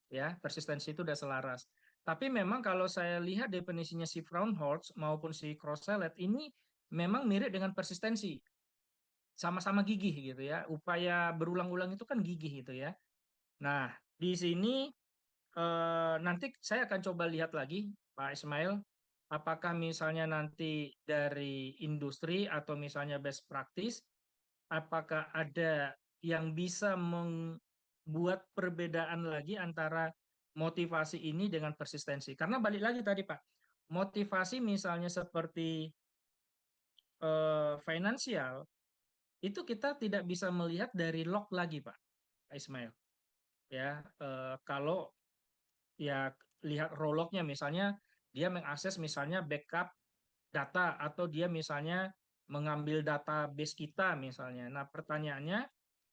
Ya, persistensi itu udah selaras. Tapi memang kalau saya lihat definisinya si Frauenholz maupun si Crosselet ini memang mirip dengan persistensi, sama-sama gigih gitu ya. Upaya berulang-ulang itu kan gigih gitu ya. Nah, di sini nanti saya akan coba lihat lagi, Pak Ismail, apakah misalnya nanti dari industri atau misalnya best practice, apakah ada yang bisa membuat perbedaan lagi antara motivasi ini dengan persistensi. Karena balik lagi tadi, Pak, motivasi misalnya seperti finansial, itu kita tidak bisa melihat dari log lagi, Pak Ismail. Ya, kalau ya lihat raw lognya misalnya dia mengakses misalnya backup data atau dia misalnya mengambil database kita misalnya. Nah, pertanyaannya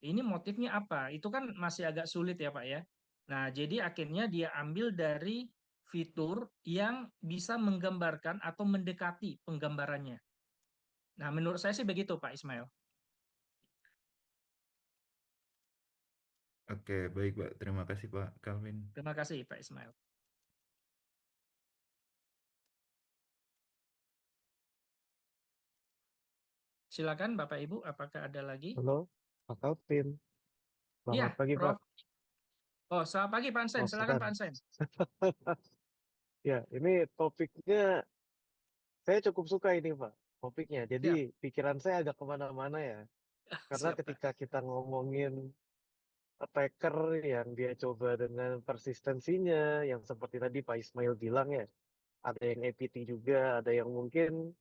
ini motifnya apa? Itu kan masih agak sulit ya, Pak ya. Nah, jadi akhirnya dia ambil dari fitur yang bisa menggambarkan atau mendekati penggambarannya. Nah, menurut saya sih begitu, Pak Ismail. Oke, baik Pak. Terima kasih Pak Calvin. Terima kasih, Pak Ismail. Silakan Bapak Ibu, apakah ada lagi? Halo, Pak Alvin. Iya, Selamat pagi, Pak. Prof. Oh, selamat pagi Pak Ansen. Oh, Silakan bukan. Pak Ansen. Ya, ini topiknya saya cukup suka ini, Pak. Topiknya. Jadi Siap, pikiran saya agak kemana-mana ya. Karena siap Pak. ketika kita ngomongin attacker yang dia coba dengan persistensinya, yang seperti tadi Pak Ismail bilang ya, ada yang APT juga, ada yang mungkin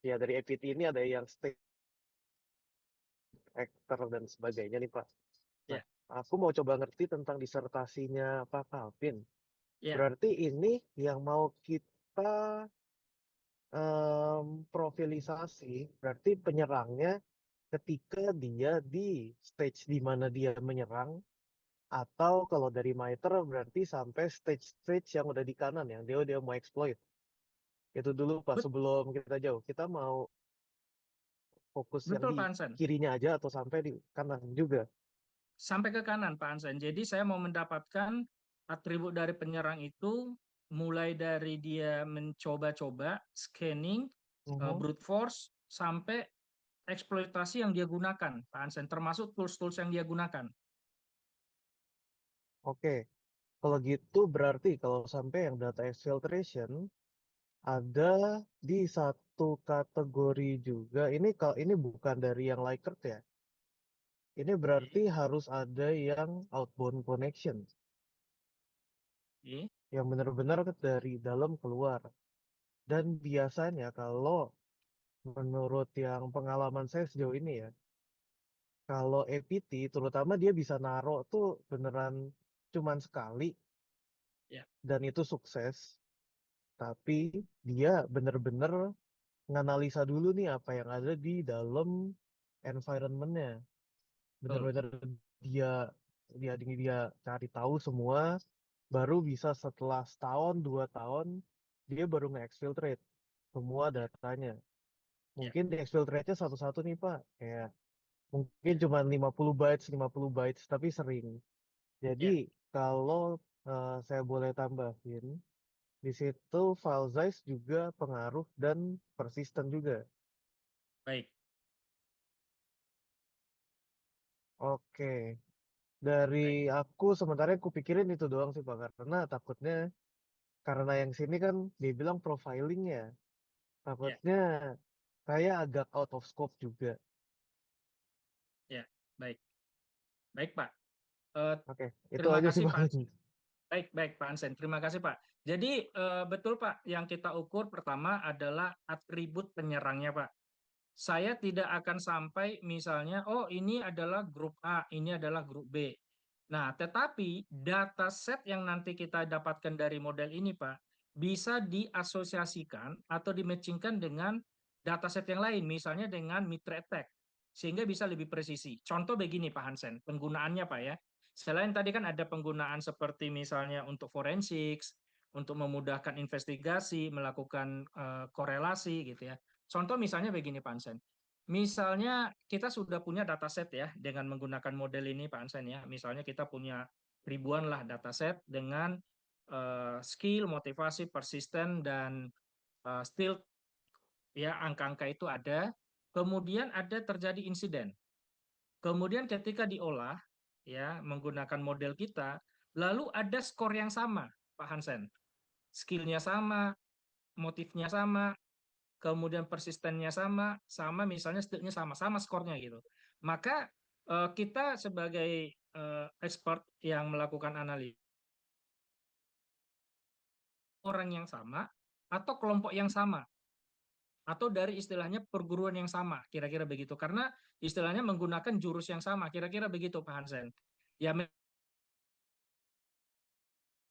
ya dari APT ini ada yang state actor dan sebagainya nih, Pak. Nah, Ya, aku mau coba ngerti tentang disertasinya Pak Calvin. ya, Berarti ini yang mau kita profilisasi, berarti penyerangnya ketika dia di stage di mana dia menyerang, atau kalau dari Maiter berarti sampai stage-stage yang udah di kanan yang dia mau exploit. Itu dulu Pak, sebelum kita jauh. Kita mau fokus yang betul di Pak Ansen. kirinya aja atau sampai di kanan juga. Sampai ke kanan Pak Ansen. Jadi saya mau mendapatkan atribut dari penyerang itu mulai dari dia mencoba-coba, scanning, Mhm. brute force, sampai eksploitasi yang dia gunakan, Pak Ansen. Termasuk tools-tools yang dia gunakan. Oke, kalau gitu berarti kalau sampai yang data exfiltration ada di satu kategori juga. Ini kalau ini bukan dari yang Likert ya. Ini berarti harus ada yang outbound connection, Oke. yang benar-benar dari dalam keluar. Dan biasanya kalau menurut yang pengalaman saya sejauh ini ya, kalau APT terutama dia bisa naruh tuh beneran cuman sekali Ya, dan itu sukses. Tapi dia bener-bener nganalisa dulu nih apa yang ada di dalam environment-nya. betul. Bener-bener dia dia cari tahu semua, baru bisa setelah setahun 2 tahun dia baru nge-exfiltrate semua Ya, datanya. ya, Mungkin di exfiltrate-nya satu-satu nih Pak, kayak mungkin cuma 50 bytes tapi sering. ya. Jadi kalau saya boleh tambahin, di situ file size juga pengaruh dan persisten juga. Baik. Oke, dari Baik. aku sementara aku pikirin itu doang sih Pak, karena takutnya karena yang sini kan dia bilang profiling ya, Ya, takutnya saya agak out of scope juga. ya. Baik. Baik, Pak. Eh, Oke, itu terima aja sih kasih Pak. Pak. Baik, baik Pak Ansen. Terima kasih Pak. Jadi betul Pak, yang kita ukur pertama adalah atribut penyerangnya Pak. Saya tidak akan sampai misalnya, oh ini adalah grup A, ini adalah grup B. Nah, tetapi data set yang nanti kita dapatkan dari model ini Pak, bisa diasosiasikan atau dimatchingkan dengan data set yang lain, misalnya dengan Mitre Attack, sehingga bisa lebih presisi. Contoh begini Pak Hansen, penggunaannya Pak ya. Selain tadi kan ada penggunaan seperti misalnya untuk forensics, untuk memudahkan investigasi, melakukan korelasi gitu ya. Contoh misalnya begini Pak Hansen. Misalnya kita sudah punya dataset ya dengan menggunakan model ini Pak Hansen ya. Misalnya kita punya ribuan lah dataset dengan skill, motivasi, persisten dan still ya angka-angka itu ada. Kemudian ada terjadi insiden. Kemudian ketika diolah ya menggunakan model kita, lalu ada skor yang sama Pak Hansen. Skillnya sama, motifnya sama, kemudian persistennya sama, sama misalnya stillnya sama skornya gitu. Maka kita sebagai expert yang melakukan analisis orang yang sama atau kelompok yang sama atau dari istilahnya perguruan yang sama, kira-kira begitu. Karena istilahnya menggunakan jurus yang sama, kira-kira begitu Pak Hansen. Ya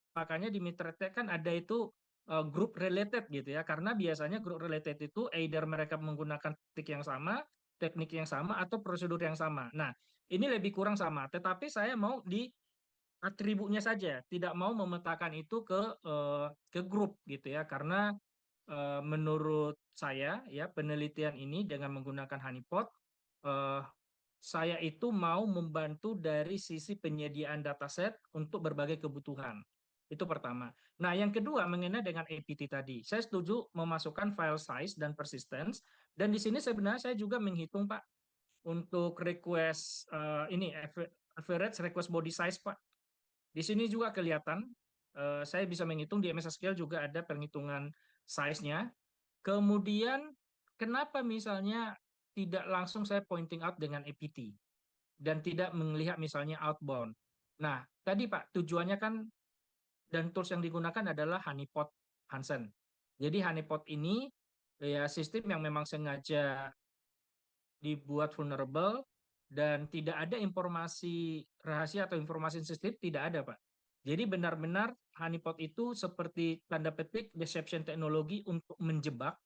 makanya di Mitretek kan ada itu group related gitu ya, karena biasanya group related itu either mereka menggunakan teknik yang sama atau prosedur yang sama. Nah, ini lebih kurang sama, tetapi saya mau di atributnya saja, tidak mau memetakan itu ke grup gitu ya, karena menurut saya ya penelitian ini dengan menggunakan honeypot saya itu mau membantu dari sisi penyediaan dataset untuk berbagai kebutuhan. Itu pertama. Nah, yang kedua mengenai dengan APT tadi. Saya setuju memasukkan file size dan persistence. Dan di sini sebenarnya saya juga menghitung, Pak, untuk request ini average request body size, Pak. Di sini juga kelihatan, saya bisa menghitung di MS SQL juga ada penghitungan size-nya. Kemudian kenapa misalnya tidak langsung saya pointing out dengan APT dan tidak melihat misalnya outbound. Nah, tadi Pak, tujuannya kan dan tools yang digunakan adalah honeypot Hansen. Jadi honeypot ini ya sistem yang memang sengaja dibuat vulnerable dan tidak ada informasi rahasia atau informasi sensitif, tidak ada Pak. Jadi benar-benar honeypot itu seperti tanda petik deception teknologi untuk menjebak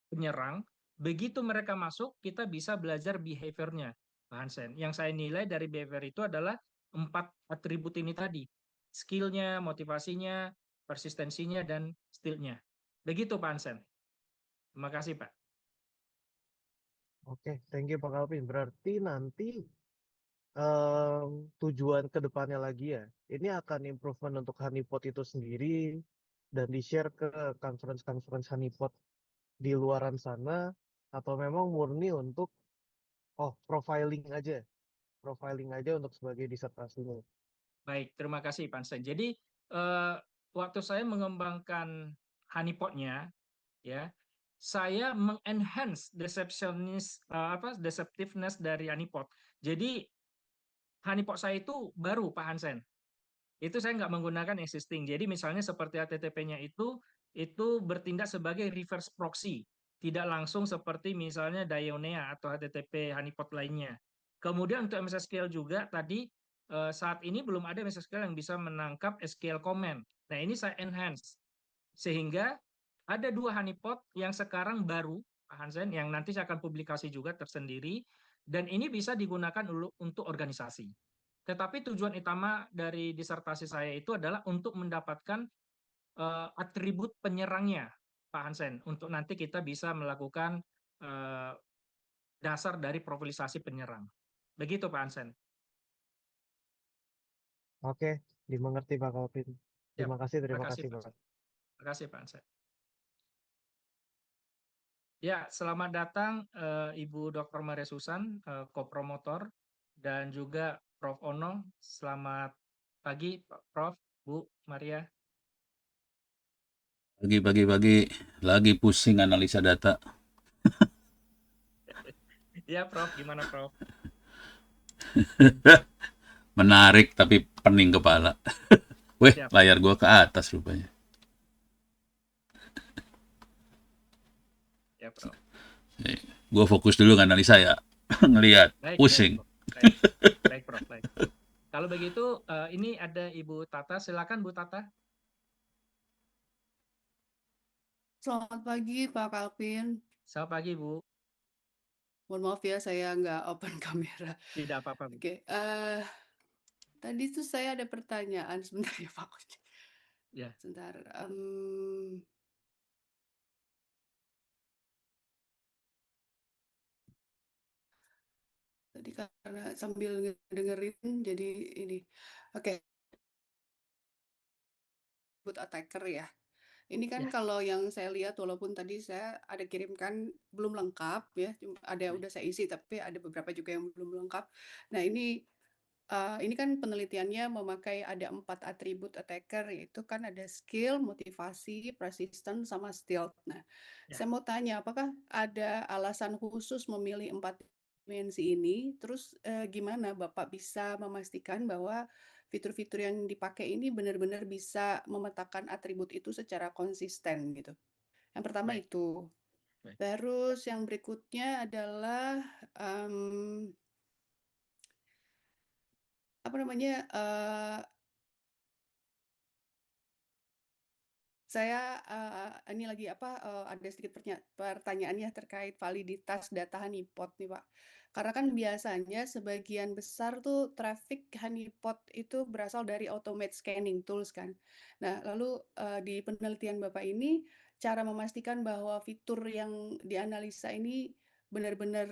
penyerang. Begitu mereka masuk, kita bisa belajar behavior-nya, Pak Hansen. Yang saya nilai dari behavior itu adalah 4 atribut ini tadi. Skill-nya, motivasinya, persistensinya, dan still-nya. Begitu Pak Hansen. Terima kasih Pak. Oke, thank you Pak Kalvin. Berarti nanti tujuan ke depannya lagi ya, ini akan improvement untuk honeypot itu sendiri dan di-share ke conference honeypot di luaran sana, atau memang murni untuk profiling aja untuk sebagai disertasinya. Baik, terima kasih Pak Hansen. Jadi waktu saya mengembangkan honeypot-nya, ya, saya mengenhance deceptiveness dari honeypot. Jadi honeypot saya itu baru Pak Hansen. Itu saya nggak menggunakan existing. Jadi misalnya seperti HTTP-nya itu bertindak sebagai reverse proxy, tidak langsung seperti misalnya Dionea atau HTTP honeypot lainnya. Kemudian untuk MS SQL juga tadi saat ini belum ada MS SQL yang bisa menangkap SQL comment. Nah ini saya enhance sehingga ada 2 honeypot yang sekarang baru Pak Hansen yang nanti saya akan publikasi juga tersendiri dan ini bisa digunakan untuk organisasi. Tetapi tujuan utama dari disertasi saya itu adalah untuk mendapatkan atribut penyerangnya, Pak Hansen, untuk nanti kita bisa melakukan dasar dari profilisasi penyerang. Begitu Pak Hansen. Oke, dimengerti Pak Kalvin. Terima kasih Terima kasih Pak. Pak. Terima kasih Pak Hansen. Ya, selamat datang Ibu Dr. Maria Susan, kopromotor, dan juga Prof. Ono. Selamat pagi, Pak Prof, Bu Maria. Pagi-pagi lagi pusing analisa data. Ya, Prof, gimana Prof? Menarik tapi pening kepala. Weh, Siap. layar gua ke atas rupanya. Ya, Prof. Gua fokus dulu analisa ya. Ngelihat, pusing. Baik, Prof. Baik. Kalau begitu, ini ada Ibu Tata. Silakan, Bu Tata. Selamat pagi, Pak Kalvin. Selamat pagi, Bu. Mohon maaf ya, saya nggak open kamera. Tidak apa-apa, Bu. Oke, tadi tuh saya ada pertanyaan sebentar ya, Pak. Ya. Sebentar. Tadi karena sambil dengerin jadi ini. Oke, buat attacker ya. Ini kan Ya. kalau yang saya lihat walaupun tadi saya ada kirimkan belum lengkap ya, ada Baik. udah saya isi tapi ada beberapa juga yang belum lengkap. Nah ini kan penelitiannya memakai ada 4 atribut attacker, yaitu kan ada skill, motivasi, persistence, sama stealth. Nah, Ya. saya mau tanya, apakah ada alasan khusus memilih 4 dimensi ini? Terus gimana Bapak bisa memastikan bahwa fitur-fitur yang dipakai ini benar-benar bisa memetakan atribut itu secara konsisten gitu? Yang pertama Baik. itu. Baik. Terus yang berikutnya adalah apa namanya? Saya, ini lagi ada sedikit pertanyaannya terkait validitas data honeypot nih, Pak. Karena kan biasanya sebagian besar tuh traffic honeypot itu berasal dari automate scanning tools kan. Nah, lalu, di penelitian Bapak ini, cara memastikan bahwa fitur yang dianalisa ini benar-benar,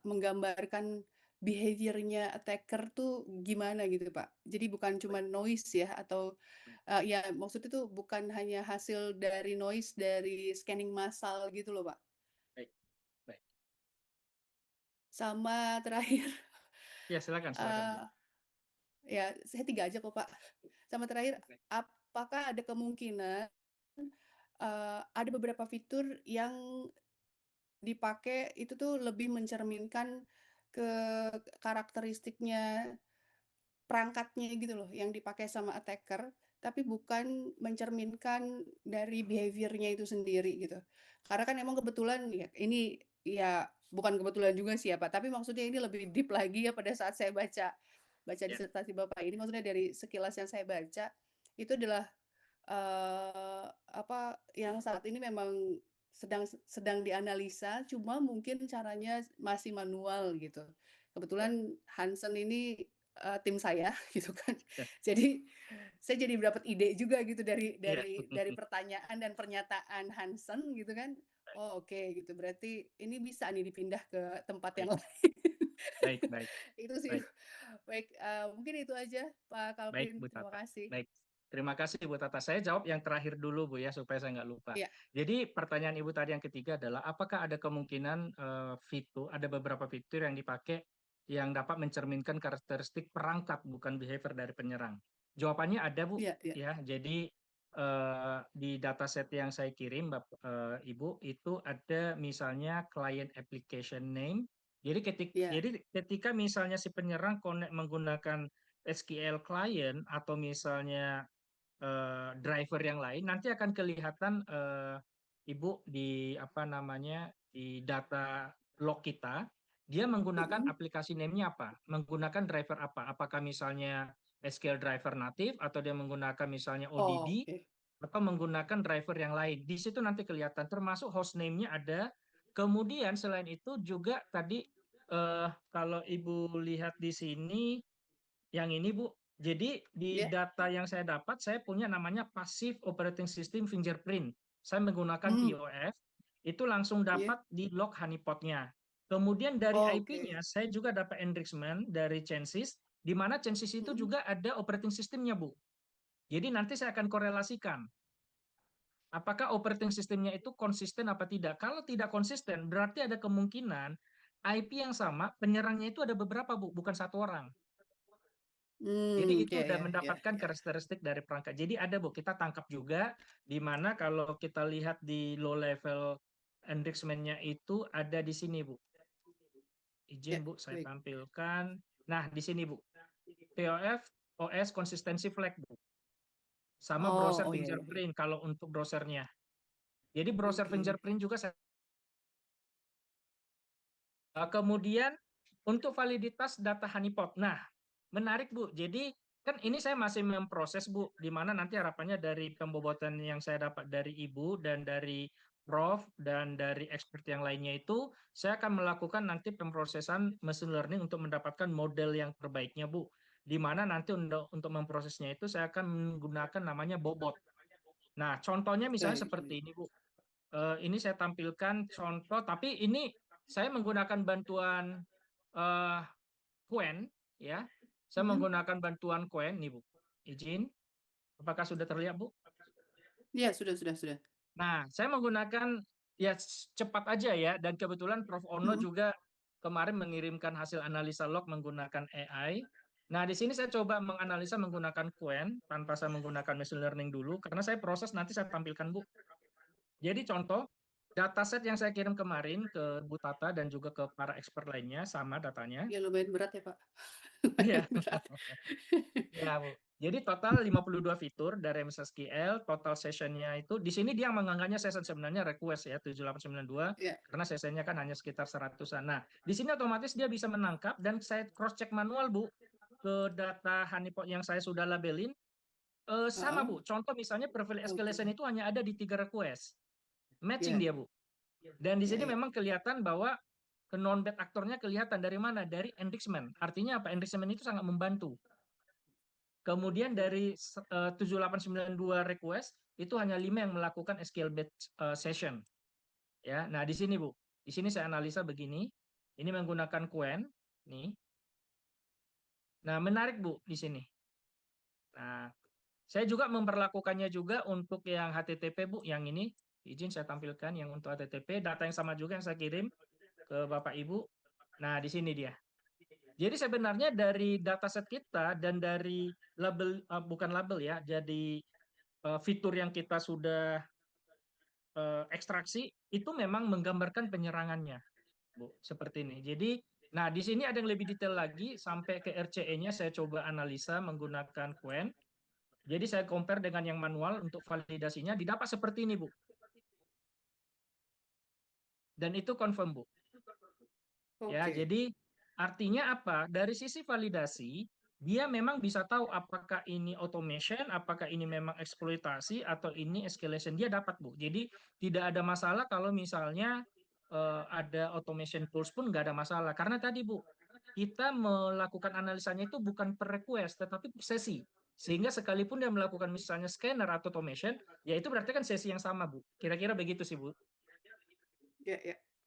menggambarkan behavior-nya attacker tuh gimana gitu, Pak? Jadi bukan cuma noise ya atau ya maksudnya itu bukan hanya hasil dari noise dari scanning massal gitu loh, Pak. Baik. Baik. Sama terakhir, Ya, silakan, silakan, Bu. ya saya 3 aja kok, Pak. Sama terakhir, Baik. apakah ada kemungkinan, ada beberapa fitur yang dipakai itu tuh lebih mencerminkan ke karakteristiknya perangkatnya gitu loh yang dipakai sama attacker, tapi bukan mencerminkan dari behavior-nya itu sendiri gitu. Karena kan emang kebetulan ya ini ya bukan kebetulan juga sih ya Pak, tapi maksudnya ini lebih deep lagi ya pada saat saya baca baca Ya. disertasi Bapak ini, maksudnya dari sekilas yang saya baca, itu adalah apa, yang saat ini memang sedang sedang dianalisa, cuma mungkin caranya masih manual gitu. Ya. Kebetulan Hansen ini, tim saya gitu kan. Ya. Jadi, saya jadi dapat ide juga gitu dari Iya. dari pertanyaan dan pernyataan Hansen gitu kan. Oh oke gitu, berarti ini bisa nih dipindah ke tempat yang Baik. lain. Baik. Baik. Itu sih. Baik. Baik, mungkin itu aja Pak Baik, Kalvin, Bu terima Tata. kasih. Baik. Terima kasih, Bu Tata. Saya jawab yang terakhir dulu, Bu, ya, supaya saya nggak lupa. Iya. Jadi pertanyaan Ibu tadi yang ketiga adalah, apakah ada kemungkinan ada beberapa fitur yang dipakai yang dapat mencerminkan karakteristik perangkat, bukan behavior dari penyerang? Jawabannya ada, Bu. Iya iya. Ya, jadi di dataset yang saya kirim, Ibu, itu ada misalnya client application name. Jadi Iya. ketika misalnya si penyerang connect menggunakan SQL client atau misalnya driver yang lain, nanti akan kelihatan Ibu di apa namanya di data log kita, dia menggunakan Mhm. aplikasi name-nya apa, menggunakan driver apa, apakah misalnya SQL driver native atau dia menggunakan misalnya Oh, ODB oke. atau menggunakan driver yang lain. Di situ nanti kelihatan, termasuk host name-nya ada. Kemudian selain itu juga tadi kalau Ibu lihat di sini yang ini, Bu. Jadi di Iya. data yang saya dapat, saya punya namanya Passive Operating System Fingerprint. Saya menggunakan Hmm. POF, itu langsung Iya. dapat di log honeypot-nya. Kemudian dari Oh, IP-nya, oke. saya juga dapat enrichment dari Chansys, di mana Chansys itu Mhm. juga ada operating system-nya, Bu. Jadi nanti saya akan korelasikan. Apakah operating system-nya itu konsisten apa tidak? Kalau tidak konsisten, berarti ada kemungkinan IP yang sama, penyerangnya itu ada beberapa, Bu, bukan satu orang. Jadi itu Iya udah iya iya mendapatkan iya. karakteristik dari perangkat. Jadi ada, Bu, kita tangkap juga di mana kalau kita lihat di low level enrichment-nya itu ada di sini, Bu. Iya, Izin, Bu, saya baik. tampilkan. Nah, di sini, Bu. POF OS consistency flag, Bu. Sama browser Oh iya iya iya. fingerprint kalau untuk browsernya. Jadi browser Oke. fingerprint juga saya. Kemudian untuk validitas data honeypot. Nah, menarik, Bu. Jadi kan ini saya masih memproses, Bu, di mana nanti harapannya dari pembobotan yang saya dapat dari Ibu dan dari Prof dan dari expert yang lainnya itu, saya akan melakukan nanti pemrosesan machine learning untuk mendapatkan model yang terbaiknya, Bu. di mana nanti untuk memprosesnya itu saya akan menggunakan namanya bobot. Nah, contohnya misalnya Baik, seperti baik. ini, Bu. Ini saya tampilkan contoh, tapi ini saya menggunakan bantuan Qwen, ya. Saya menggunakan bantuan Qwen nih, Bu. Izin, apakah sudah terlihat, Bu? Ya, sudah. Nah, saya menggunakan ya cepat aja ya, dan kebetulan Prof. Ono juga kemarin mengirimkan hasil analisa log menggunakan AI. Nah, di sini saya coba menganalisa menggunakan Qwen tanpa saya menggunakan machine learning dulu, karena saya proses nanti saya tampilkan, Bu. Jadi contoh, dataset yang saya kirim kemarin ke Bu Tata dan juga ke para expert lainnya sama datanya. Ya lumayan berat ya, Pak. Iya. Lumayan berat. Ya, Bu. Jadi total 52 fitur dari MSSQL, total sessionnya itu, di sini dia menganggapnya session sebenarnya request ya, 7892, Ya. karena sessionnya kan hanya sekitar 100-an. Nah, di sini otomatis dia bisa menangkap, dan saya cross-check manual, Bu, ke data honeypot yang saya sudah labelin. Sama, Bu. Contoh misalnya privilege escalation itu hanya ada di 3 request. Matching Ya. dia, Bu. Dan di sini Ya. memang kelihatan bahwa ke non-bad aktornya kelihatan dari mana? Dari enrichment. Artinya apa? Enrichment itu sangat membantu. Kemudian dari 7892 request itu hanya 5 yang melakukan SQL batch session. Ya, nah di sini Bu, di sini saya analisa begini. Ini menggunakan Qwen, nih. Nah menarik Bu di sini. Nah, saya juga memperlakukannya juga untuk yang HTTP Bu, yang ini izin saya tampilkan yang untuk HTTP, data yang sama juga yang saya kirim ke Bapak Ibu. Nah di sini dia. Jadi sebenarnya dari dataset kita dan dari label, bukan label ya, jadi fitur yang kita sudah ekstraksi itu memang menggambarkan penyerangannya, Bu, seperti ini. Jadi, nah di sini ada yang lebih detail lagi sampai ke RCE-nya saya coba analisa menggunakan Qwen. Jadi saya compare dengan yang manual untuk validasinya, didapat seperti ini, Bu. Dan itu confirm, Bu. Ya, Oke. jadi artinya apa? Dari sisi validasi, dia memang bisa tahu apakah ini automation, apakah ini memang eksploitasi, atau ini escalation. Dia dapat, Bu. Jadi tidak ada masalah kalau misalnya ada automation tools pun nggak ada masalah. Karena tadi, Bu, kita melakukan analisanya itu bukan per request, tetapi per sesi. Sehingga sekalipun dia melakukan misalnya scanner atau automation, ya itu berarti kan sesi yang sama, Bu. Kira-kira begitu sih, Bu. Ya.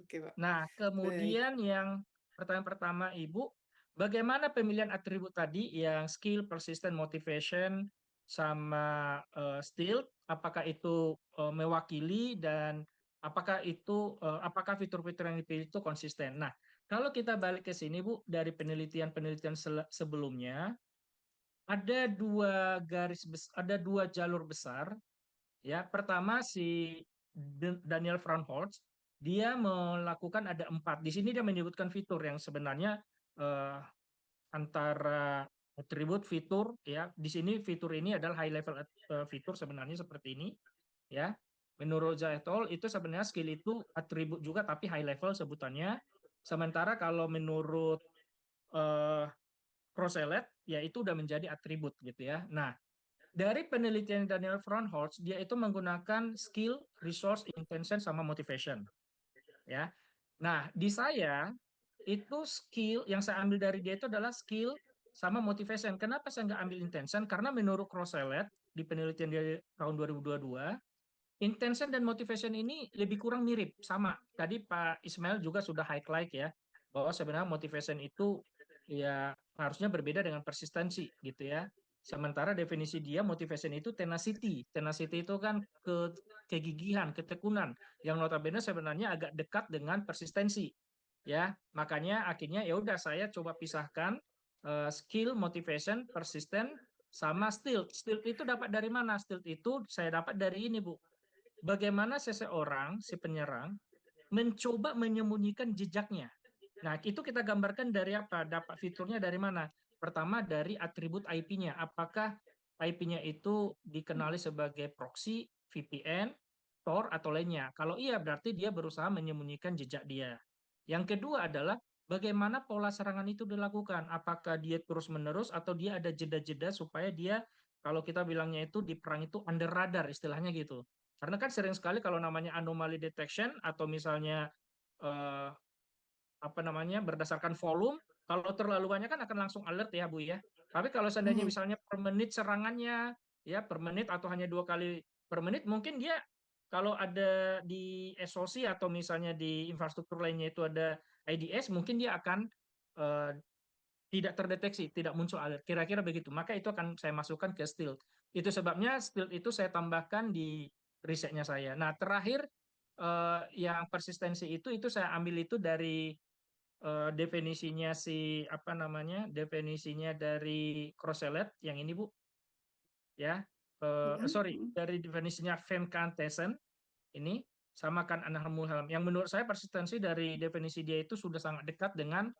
Oke, Pak. Nah, Baik. kemudian yang pertanyaan pertama Ibu, bagaimana pemilihan atribut tadi yang skill, persistent, motivation, sama still, apakah itu mewakili dan apakah fitur-fitur yang dipilih itu konsisten. Nah, kalau kita balik ke sini Bu, dari penelitian-penelitian sebelumnya, ada ada dua jalur besar. Ya, pertama si Daniel Frauenholz, dia melakukan ada 4. Di sini dia menyebutkan fitur yang sebenarnya antara atribut fitur ya. Di sini fitur ini adalah high level fitur sebenarnya seperti ini ya. Menurut Zaitol itu sebenarnya skill itu atribut juga tapi high level sebutannya. Sementara kalau menurut Croselet ya itu udah menjadi atribut gitu ya. Nah, dari penelitian Daniel Frauenholz, dia itu menggunakan skill, resource, intention, sama motivation. Ya. Nah, di saya itu skill yang saya ambil dari dia itu adalah skill sama motivation. Kenapa saya nggak ambil intention? Karena menurut Croselet di penelitian dia tahun 2022, intention dan motivation ini lebih kurang mirip, sama. Tadi Pak Ismail juga sudah highlight ya, bahwa sebenarnya motivation itu ya harusnya berbeda dengan persistensi gitu ya. Sementara definisi dia motivation itu tenacity. Tenacity itu kan kegigihan, ketekunan yang notabene sebenarnya agak dekat dengan persistensi. Ya, makanya akhirnya ya udah saya coba pisahkan skill, motivation, persistent sama stilt. Stilt itu dapat dari mana? Stilt itu saya dapat dari ini, Bu. Bagaimana seseorang si penyerang mencoba menyembunyikan jejaknya. Nah, itu kita gambarkan dari apa? Dapat fiturnya dari mana? Pertama dari atribut IP-nya. Apakah IP-nya itu dikenali sebagai proxy, VPN, Tor, atau lainnya? Kalau iya, berarti dia berusaha menyembunyikan jejak dia. Yang kedua adalah bagaimana pola serangan itu dilakukan. Apakah dia terus-menerus atau dia ada jeda-jeda supaya dia, kalau kita bilangnya itu di perang itu under radar, istilahnya gitu. Karena kan sering sekali kalau namanya anomaly detection atau misalnya berdasarkan volume Kalau terlalu banyak kan akan langsung alert ya Bu ya. Tapi kalau seandainya misalnya per menit serangannya, ya per menit atau hanya 2 kali per menit, mungkin dia kalau ada di SOC atau misalnya di infrastruktur lainnya itu ada IDS, mungkin dia akan eh, tidak terdeteksi, tidak muncul alert. Kira-kira begitu. Maka itu akan saya masukkan ke Stealth. Itu sebabnya Stealth itu saya tambahkan di risetnya saya. Nah, terakhir yang persistensi itu saya ambil itu dari definisinya definisinya dari Crosselet yang ini Bu, ya. Sorry, dari definisinya Van Kantesen ini sama kan Anna Mulhelm. Yang menurut saya persistensi dari definisi dia itu sudah sangat dekat dengan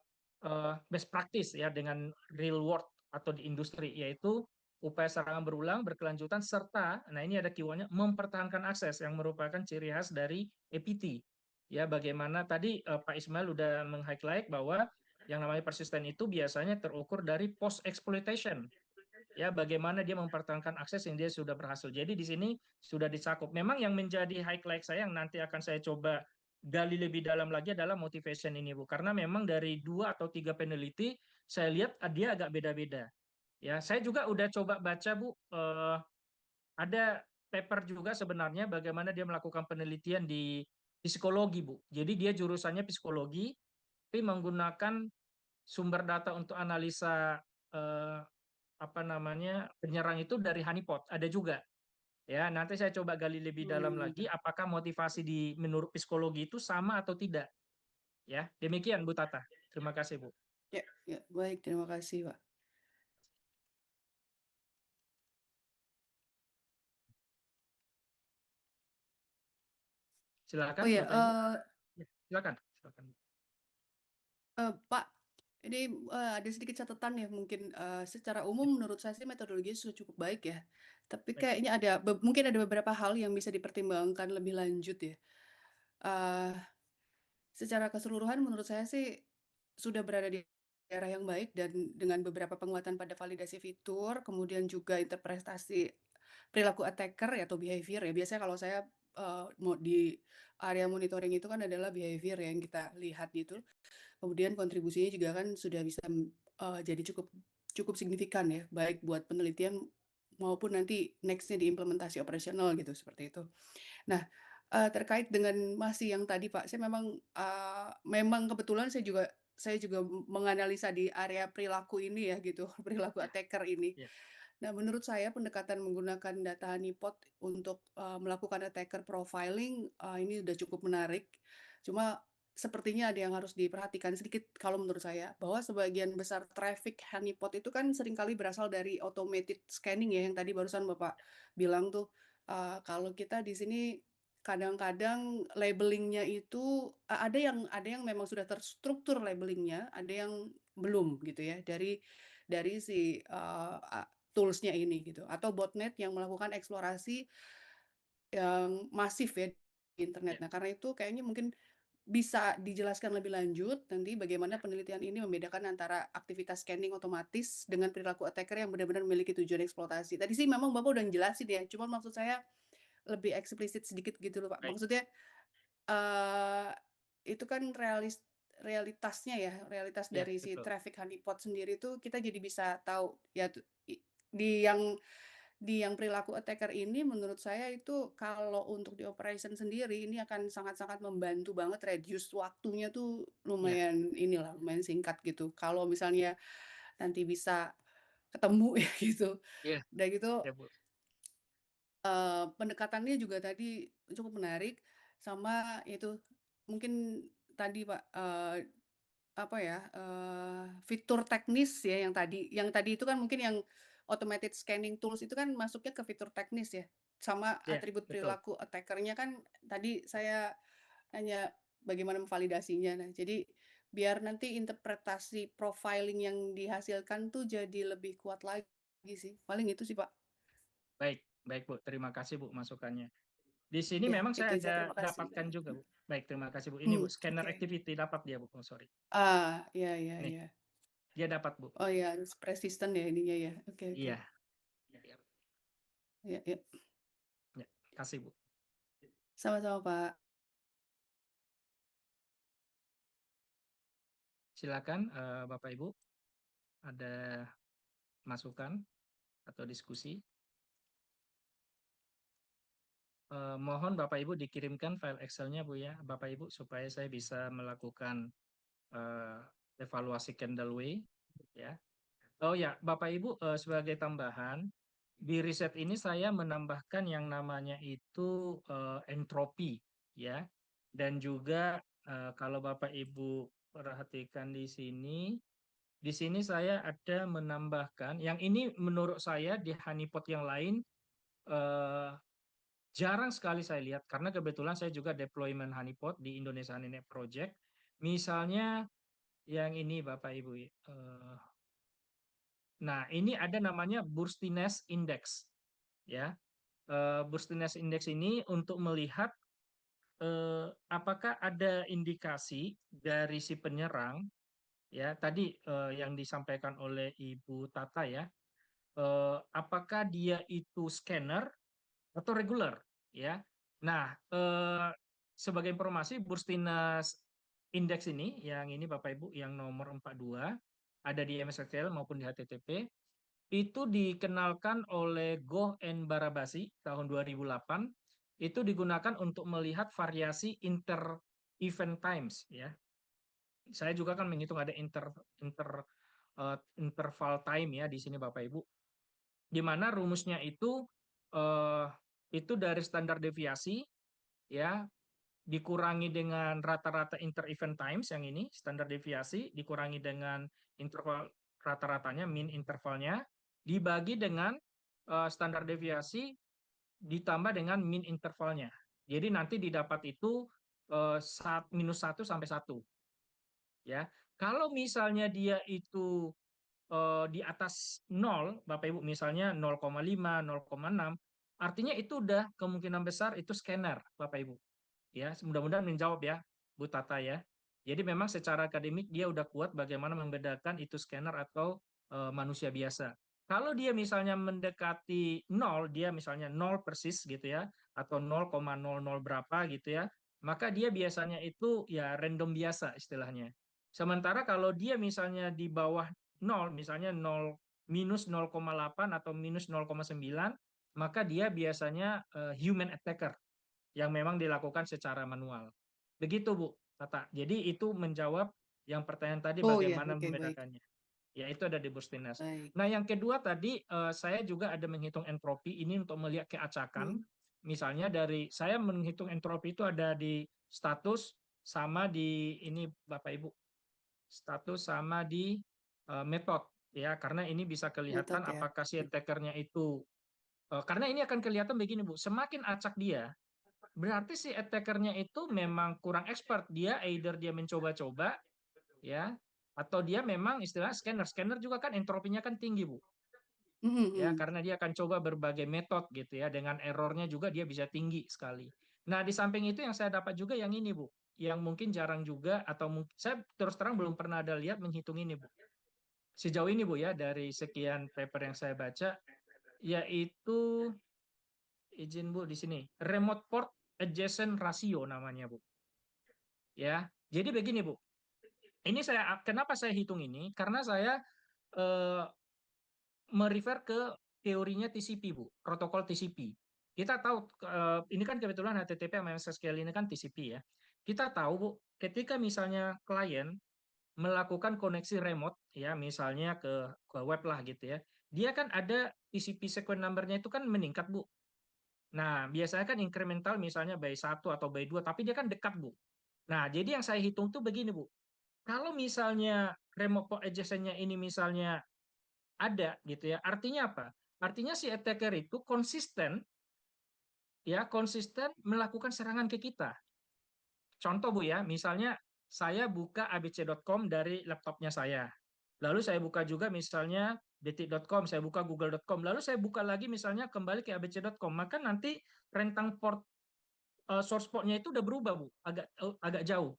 best practice ya, dengan real world atau di industri, yaitu upaya serangan berulang berkelanjutan serta, nah ini ada keywordnya, mempertahankan akses yang merupakan ciri khas dari APT. Ya, bagaimana tadi Pak Ismail udah meng-highlight bahwa yang namanya persisten itu biasanya terukur dari post exploitation. Ya, bagaimana dia mempertahankan akses yang dia sudah berhasil. Jadi di sini sudah dicakup. Memang yang menjadi highlight saya yang nanti akan saya coba gali lebih dalam lagi adalah motivation ini Bu. Karena memang dari 2 atau 3 peneliti saya lihat dia agak beda-beda. Ya, saya juga udah coba baca Bu, ada paper juga sebenarnya bagaimana dia melakukan penelitian di psikologi Bu. Jadi dia jurusannya psikologi, tapi menggunakan sumber data untuk analisa penyerang itu dari honeypot, ada juga. Ya, nanti saya coba gali lebih dalam lagi apakah motivasi menurut psikologi itu sama atau tidak. Ya, demikian Bu Tata. Terima kasih Bu. Ya, baik, terima kasih Pak. Silakan Oh ya, Bapak Ibu. Ya, silakan. Pak, ini ada sedikit catatan ya mungkin secara umum menurut saya sih metodologinya sudah cukup baik ya. Tapi Baik. kayaknya mungkin ada beberapa hal yang bisa dipertimbangkan lebih lanjut ya. Secara keseluruhan menurut saya sih sudah berada di arah yang baik dan dengan beberapa penguatan pada validasi fitur, kemudian juga interpretasi perilaku attacker atau behavior ya. Biasanya kalau saya mau di area monitoring itu kan adalah behavior yang kita lihat gitu. Kemudian kontribusinya juga kan sudah bisa jadi cukup signifikan ya, baik buat penelitian maupun nanti next-nya di implementasi operasional gitu, seperti itu. Nah, terkait dengan masih yang tadi Pak, saya memang kebetulan saya juga menganalisa di area perilaku ini ya gitu, perilaku attacker ini. Ya. Nah, menurut saya pendekatan menggunakan data honeypot untuk melakukan attacker profiling ini udah cukup menarik. Cuma sepertinya ada yang harus diperhatikan sedikit kalau menurut saya, bahwa sebagian besar traffic honeypot itu kan seringkali berasal dari automated scanning ya, yang tadi barusan Bapak bilang tuh, kalau kita di sini kadang-kadang labelingnya itu ada yang memang sudah terstruktur labelingnya, ada yang belum gitu ya, dari si tools-nya ini gitu, atau botnet yang melakukan eksplorasi yang masif ya di internet. Nah, karena itu kayaknya mungkin bisa dijelaskan lebih lanjut nanti bagaimana penelitian ini membedakan antara aktivitas scanning otomatis dengan perilaku attacker yang benar-benar memiliki tujuan eksploitasi. Tadi sih memang Bapak udah jelasin ya, cuma maksud saya lebih eksplisit sedikit gitu loh Pak. Baik. Maksudnya itu kan realitasnya ya, realitas Ya, dari si betul. traffic honeypot sendiri tuh kita jadi bisa tahu ya di yang perilaku attacker ini menurut saya itu kalau untuk di operation sendiri ini akan sangat-sangat membantu banget reduce waktunya tuh Ya. lumayan singkat gitu. Kalau misalnya nanti bisa ketemu ya gitu. Iya. Udah gitu Ya, Bu. pendekatannya juga tadi cukup menarik sama itu mungkin tadi Pak fitur teknis ya yang tadi itu kan mungkin yang automated scanning tools itu kan masuknya ke fitur teknis ya, sama Ya, atribut betul. perilaku attacker-nya kan tadi saya hanya bagaimana memvalidasinya. Nah, jadi biar nanti interpretasi profiling yang dihasilkan tuh jadi lebih kuat lagi sih. Paling itu sih, Pak. Baik, baik Bu. Terima kasih Bu masukannya. Di sini Ya, memang itu saya aja. ada Terima kasih. dapatkan juga Bu. Baik, terima kasih Bu. Ini Bu, scanner Oke. activity dapat dia Bu. Oh, sorry. Ya. Nih, dia dapat Bu. Oh ya, harus persisten ya ininya ya. Oke. Iya. Ya. Ya, kasih Bu. Sama-sama, Pak. silakan Bapak Ibu, ada masukan atau diskusi. Mohon Bapak Ibu dikirimkan file Excel-nya Bu ya, Bapak Ibu, supaya saya bisa melakukan evaluasi Candleway ya. Oh ya, Bapak Ibu, sebagai tambahan di riset ini saya menambahkan yang namanya itu entropi ya, dan juga kalau Bapak Ibu perhatikan di sini saya ada menambahkan yang ini menurut saya di honeypot yang lain jarang sekali saya lihat, karena kebetulan saya juga deployment honeypot di Indonesia Honey Net Project. Misalnya yang ini Bapak Ibu, nah ini ada namanya burstiness index ya. Burstiness index ini untuk melihat apakah ada indikasi dari si penyerang ya, tadi yang disampaikan oleh Ibu Tata ya, apakah dia itu scanner atau regular ya. Nah, sebagai informasi burstiness index ini, yang ini Bapak Ibu, yang nomor 42 ada di MS-SQL maupun di HTTP, itu dikenalkan oleh Goh and Barabasi tahun 2008. Itu digunakan untuk melihat variasi inter event times ya. Saya juga kan menghitung ada interval time ya di sini Bapak Ibu, di mana rumusnya itu dari standar deviasi ya dikurangi dengan rata-rata inter event times, yang ini standar deviasi dikurangi dengan interval rata-ratanya, min intervalnya, dibagi dengan standar deviasi ditambah dengan min intervalnya. Jadi nanti didapat itu minus 1 sampai 1 ya. Kalau misalnya dia itu di atas 0, Bapak Ibu, misalnya 0,5, 0,6, artinya itu udah kemungkinan besar itu scanner, Bapak Ibu. Ya, mudah-mudahan menjawab ya, Bu Tata ya. Jadi memang secara akademik dia udah kuat bagaimana membedakan itu scanner atau manusia biasa. Kalau dia misalnya mendekati 0, dia misalnya 0 persis gitu ya, atau 0,00 berapa gitu ya, maka dia biasanya itu ya random biasa istilahnya. Sementara kalau dia misalnya di bawah 0, misalnya 0 minus 0,8 atau minus 0,9, maka dia biasanya human attacker yang memang dilakukan secara manual. Begitu Bu Tata. Jadi itu menjawab yang pertanyaan tadi Oh ya, bagaimana oke, baik. membedakannya. Ya itu ada di burstiness. Baik. Nah yang kedua tadi saya juga ada menghitung entropi ini untuk melihat keacakan. Misalnya dari saya menghitung entropi itu ada di status sama di ini Bapak Ibu. Status sama di metode ya, karena ini bisa kelihatan Metode ya. apakah si attackernya itu karena ini akan kelihatan begini Bu, semakin acak dia berarti si attackernya itu memang kurang expert. Dia either dia mencoba-coba ya, atau dia memang istilah scanner juga kan entropinya kan tinggi Bu ya, karena dia akan coba berbagai metode gitu ya, dengan errornya juga dia bisa tinggi sekali. Nah di samping itu yang saya dapat juga yang ini Bu, yang mungkin jarang juga, atau mungkin saya terus terang belum pernah ada lihat menghitung ini Bu sejauh ini Bu ya, dari sekian paper yang saya baca, yaitu izin Bu di sini remote port adjacent ratio namanya Bu ya. Jadi begini Bu, ini kenapa saya hitung ini, karena saya merefer ke teorinya TCP Bu, protokol TCP. Kita tahu ini kan kebetulan HTTP sama MS-SQL ini kan TCP ya. Kita tahu Bu, ketika misalnya klien melakukan koneksi remote ya, misalnya ke web lah gitu ya, dia kan ada TCP sequence number-nya itu kan meningkat Bu. Nah, biasanya kan incremental misalnya by 1 atau by 2, tapi dia kan dekat Bu. Nah, jadi yang saya hitung tuh begini Bu, kalau misalnya remote port adjacent-nya ini misalnya ada gitu ya, artinya apa? Artinya si attacker itu konsisten melakukan serangan ke kita. Contoh Bu ya, misalnya saya buka abc.com dari laptopnya saya. Lalu saya buka juga misalnya detik.com, saya buka google.com, lalu saya buka lagi misalnya kembali ke abc.com, maka nanti rentang port source portnya itu udah berubah Bu, agak jauh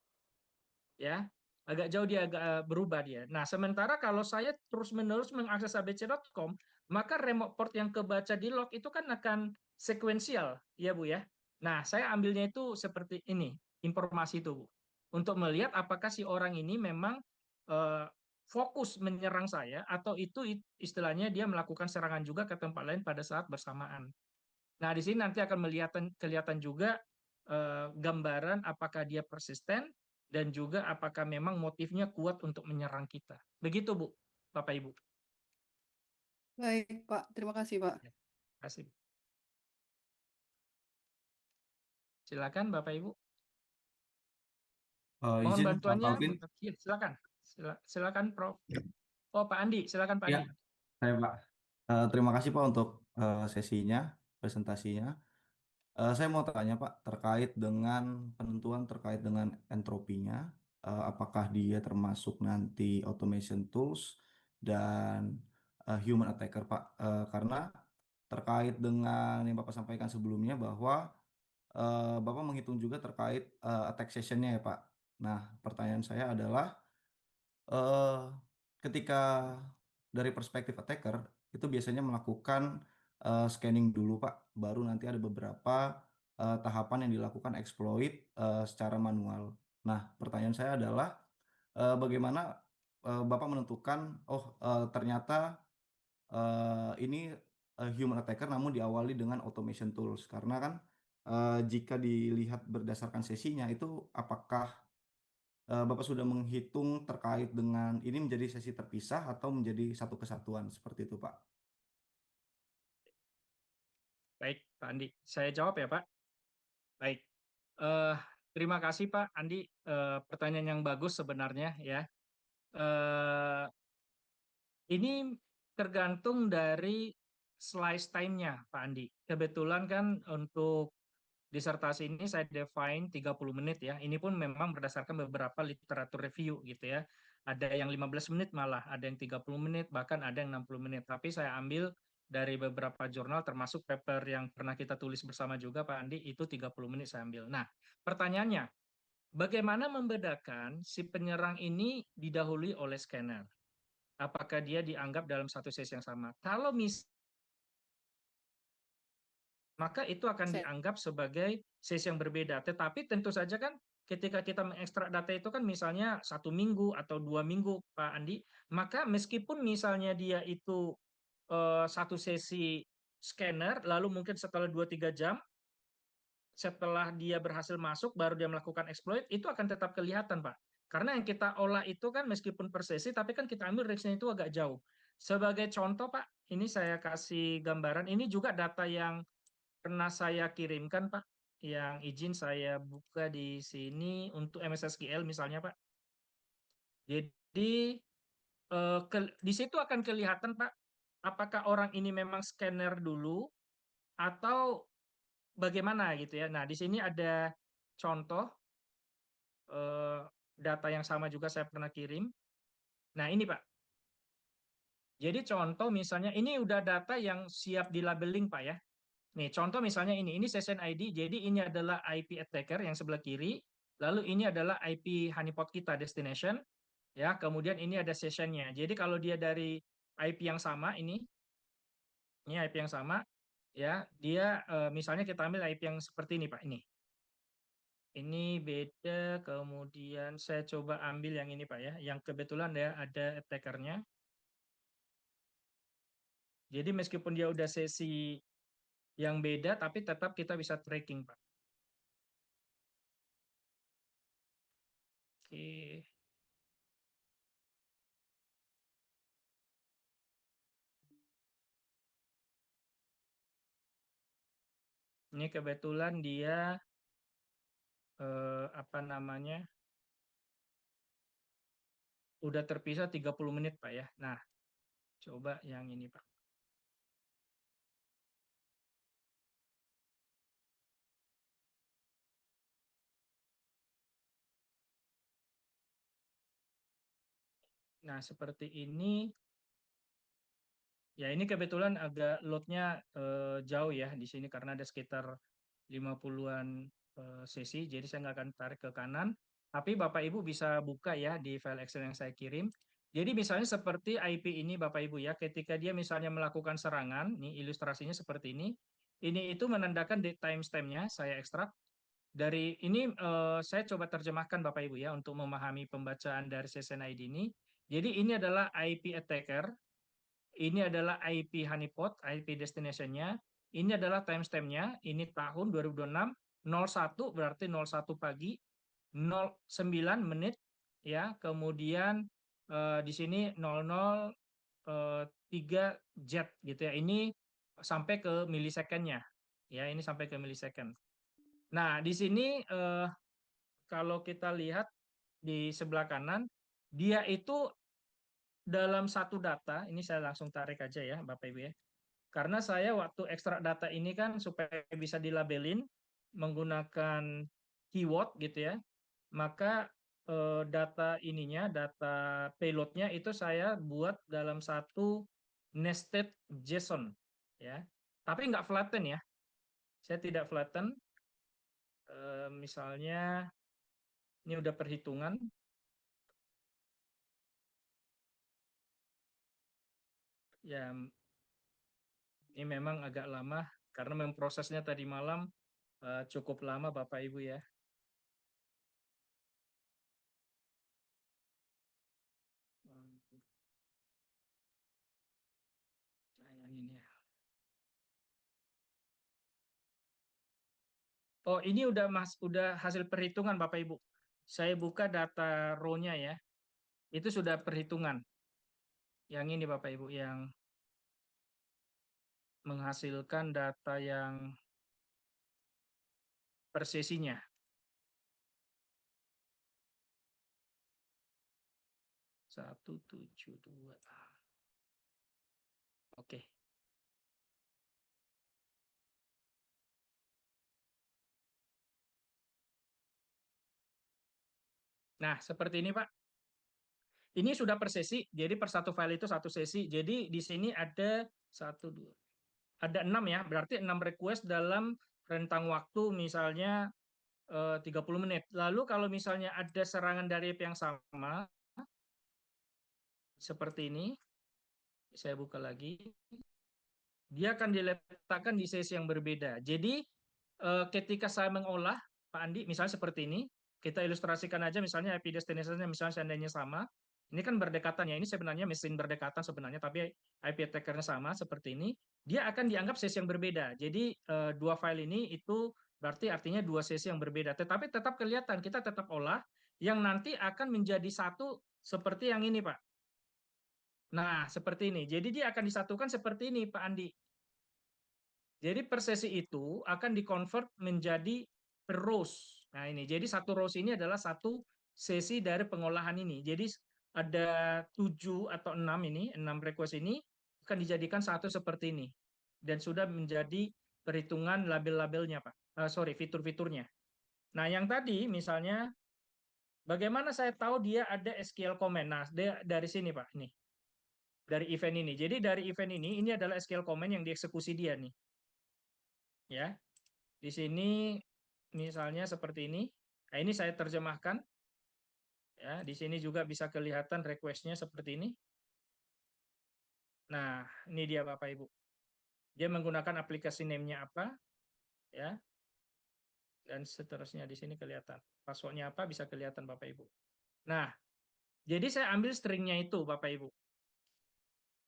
ya, agak jauh dia agak berubah dia. Nah sementara kalau saya terus-menerus mengakses abc.com, maka remote port yang kebaca di log itu kan akan sekuensial ya Bu ya. Nah saya ambilnya itu seperti ini informasi itu Bu, untuk melihat apakah si orang ini memang eh, fokus menyerang saya, atau itu istilahnya dia melakukan serangan juga ke tempat lain pada saat bersamaan. Nah, di sini nanti akan kelihatan juga gambaran apakah dia persisten dan juga apakah memang motifnya kuat untuk menyerang kita. Begitu, Bu, Bapak Ibu. Baik, Pak. Terima kasih, Pak. Terima kasih. Silakan, Bapak Ibu. Mohon Izin Pak bantuannya. Calvin. Iya, silakan. Silakan, Prof. Oh, Pak Andi. Silakan, Pak Ya, Andi. saya Pak. Terima kasih Pak untuk sesinya, presentasinya. Saya mau tanya Pak terkait dengan penentuan terkait dengan entropinya. Apakah dia termasuk nanti automation tools dan human attacker Pak? Karena terkait dengan yang Bapak sampaikan sebelumnya bahwa Bapak menghitung juga terkait attack sessionnya ya Pak. Nah, pertanyaan saya adalah eh ketika dari perspektif attacker itu biasanya melakukan scanning dulu Pak, baru nanti ada beberapa tahapan yang dilakukan exploit secara manual. Nah, pertanyaan saya adalah bagaimana Bapak menentukan ternyata ini human attacker namun diawali dengan automation tools karena kan jika dilihat berdasarkan sesinya itu apakah Bapak sudah menghitung terkait dengan ini menjadi sesi terpisah atau menjadi satu kesatuan seperti itu, Pak? Baik, Pak Andi. Saya jawab ya, Pak. Baik. Eh, Terima kasih, Pak Andi. Pertanyaan yang bagus sebenarnya ya. Ini tergantung dari slice time-nya, Pak Andi. Kebetulan kan untuk disertasi ini saya define 30 menit ya. Ini pun memang berdasarkan beberapa literatur review gitu ya. Ada yang 15 menit malah, ada yang 30 menit, bahkan ada yang 60 menit. Tapi saya ambil dari beberapa jurnal termasuk paper yang pernah kita tulis bersama juga Pak Andi, itu 30 menit saya ambil. Nah, pertanyaannya, bagaimana membedakan si penyerang ini didahului oleh scanner? Apakah dia dianggap dalam satu sesi yang sama? Kalau maka itu akan dianggap sebagai sesi yang berbeda. Tetapi tentu saja kan ketika kita mengekstrak data itu kan misalnya 1 minggu atau 2 minggu, Pak Andi, maka meskipun misalnya dia itu satu sesi scanner, lalu mungkin setelah 2-3 jam, setelah dia berhasil masuk, baru dia melakukan exploit, itu akan tetap kelihatan, Pak. Karena yang kita olah itu kan meskipun per sesi, tapi kan kita ambil range-nya itu agak jauh. Sebagai contoh, Pak, ini saya kasih gambaran, ini juga data yang pernah saya kirimkan, Pak, yang izin saya buka di sini untuk MS SQL misalnya, Pak. Jadi di situ akan kelihatan, Pak, apakah orang ini memang scanner dulu atau bagaimana gitu ya. Nah, di sini ada contoh data yang sama juga saya pernah kirim. Nah, ini Pak. Jadi contoh misalnya ini udah data yang siap di labeling, Pak ya. Nih, contoh misalnya ini session ID. Jadi ini adalah IP attacker yang sebelah kiri. Lalu ini adalah IP honeypot kita destination. Ya, kemudian ini ada sessionnya. Jadi kalau dia dari IP yang sama ini IP yang sama, ya dia misalnya kita ambil IP yang seperti ini Pak, ini beda, kemudian saya coba ambil yang ini Pak ya, yang kebetulan ya ada attackernya. Jadi meskipun dia udah sesi yang beda, tapi tetap kita bisa tracking Pak. Oke. Ini kebetulan dia apa namanya, udah terpisah 30 menit Pak ya. Nah, coba yang ini Pak. Nah, seperti ini. Ya, ini kebetulan agak load-nya jauh ya di sini karena ada sekitar 50-an sesi, jadi saya nggak akan tarik ke kanan. Tapi Bapak Ibu bisa buka ya di file Excel yang saya kirim. Jadi misalnya seperti IP ini Bapak Ibu ya, ketika dia misalnya melakukan serangan, nih ilustrasinya seperti ini itu menandakan timestamp-nya saya ekstrak. Dari ini saya coba terjemahkan Bapak Ibu ya untuk memahami pembacaan dari SSN ID ini. Jadi ini adalah IP attacker, ini adalah IP honeypot, IP destination-nya, ini adalah timestamp-nya, ini tahun 2026, 01 berarti 01 pagi, 09 menit ya, kemudian di sini 003 jet gitu ya. Ini sampai ke milisekundnya. Ya, ini sampai ke milisekund. Nah, di sini kalau kita lihat di sebelah kanan, dia itu dalam satu data, ini saya langsung tarik aja ya Bapak Ibu ya. Karena saya waktu ekstrak data ini kan supaya bisa dilabelin menggunakan keyword gitu ya, maka data ininya, data payloadnya itu saya buat dalam satu nested JSON ya. Tapi nggak flatten ya. Saya tidak flatten. Misalnya ini udah perhitungan. Ya, ini memang agak lama karena memprosesnya tadi malam cukup lama Bapak Ibu ya. Nah, yang ini ya. Oh, ini udah hasil perhitungan Bapak Ibu. Saya buka data row-nya ya. Itu sudah perhitungan. Yang ini Bapak Ibu yang menghasilkan data yang per sesinya. Satu, 7, 2. Oke. Nah, seperti ini Pak. Ini sudah per sesi, jadi per satu file itu satu sesi. Jadi di sini ada 1, 2, ada 6 ya, berarti 6 request dalam rentang waktu misalnya 30 menit. Lalu kalau misalnya ada serangan dari IP yang sama, seperti ini, saya buka lagi, dia akan diletakkan di sesi yang berbeda. Jadi ketika saya mengolah, Pak Andi, misalnya seperti ini, kita ilustrasikan aja misalnya IP destination-nya misalnya seandainya sama, ini kan berdekatan ya, ini sebenarnya mesin berdekatan sebenarnya, tapi IP attacker-nya sama seperti ini, dia akan dianggap sesi yang berbeda. Jadi dua file ini itu berarti artinya dua sesi yang berbeda. Tetapi tetap kelihatan, kita tetap olah, yang nanti akan menjadi satu seperti yang ini Pak. Nah, seperti ini. Jadi dia akan disatukan seperti ini Pak Andi. Jadi per sesi itu akan di-convert menjadi per rows. Nah ini, jadi satu rows ini adalah satu sesi dari pengolahan ini. Jadi ada 7 atau 6 ini, 6 request ini akan dijadikan satu seperti ini. Dan sudah menjadi perhitungan label-labelnya Pak. Fitur-fiturnya. Nah yang tadi misalnya, bagaimana saya tahu dia ada SQL comment? Nah dari sini Pak, nih. Dari event ini. Jadi dari event ini adalah SQL comment yang dieksekusi dia nih. Ya, di sini misalnya seperti ini. Nah, ini saya terjemahkan. Ya, di sini juga bisa kelihatan request-nya seperti ini. Nah, ini dia Bapak Ibu. Dia menggunakan aplikasi name-nya apa, ya, dan seterusnya di sini kelihatan. Password-nya apa bisa kelihatan Bapak Ibu. Nah, jadi saya ambil string-nya itu Bapak Ibu.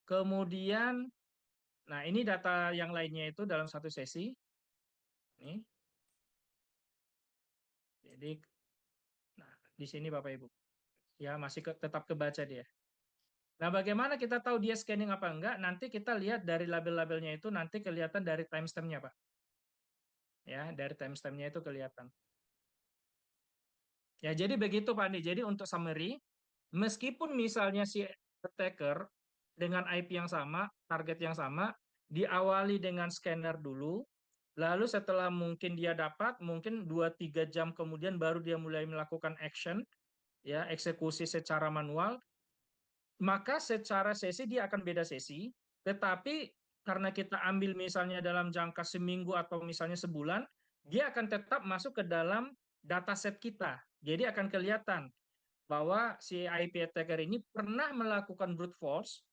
Kemudian, nah ini data yang lainnya itu dalam satu sesi. Nih. Jadi, nah di sini Bapak Ibu. Ya, masih tetap kebaca dia. Nah, bagaimana kita tahu dia scanning apa enggak? Nanti kita lihat dari label-labelnya itu nanti kelihatan dari timestamp-nya, Pak. Ya, dari timestamp-nya itu kelihatan. Ya, jadi begitu, Pak Andi. Jadi untuk summary, meskipun misalnya si attacker dengan IP yang sama, target yang sama, diawali dengan scanner dulu, lalu setelah mungkin dia dapat, mungkin 2-3 jam kemudian baru dia mulai melakukan action, ya, eksekusi secara manual, maka secara sesi dia akan beda sesi, tetapi karena kita ambil misalnya dalam jangka seminggu atau misalnya sebulan, dia akan tetap masuk ke dalam dataset kita. Jadi akan kelihatan bahwa si IP attacker ini pernah melakukan brute force,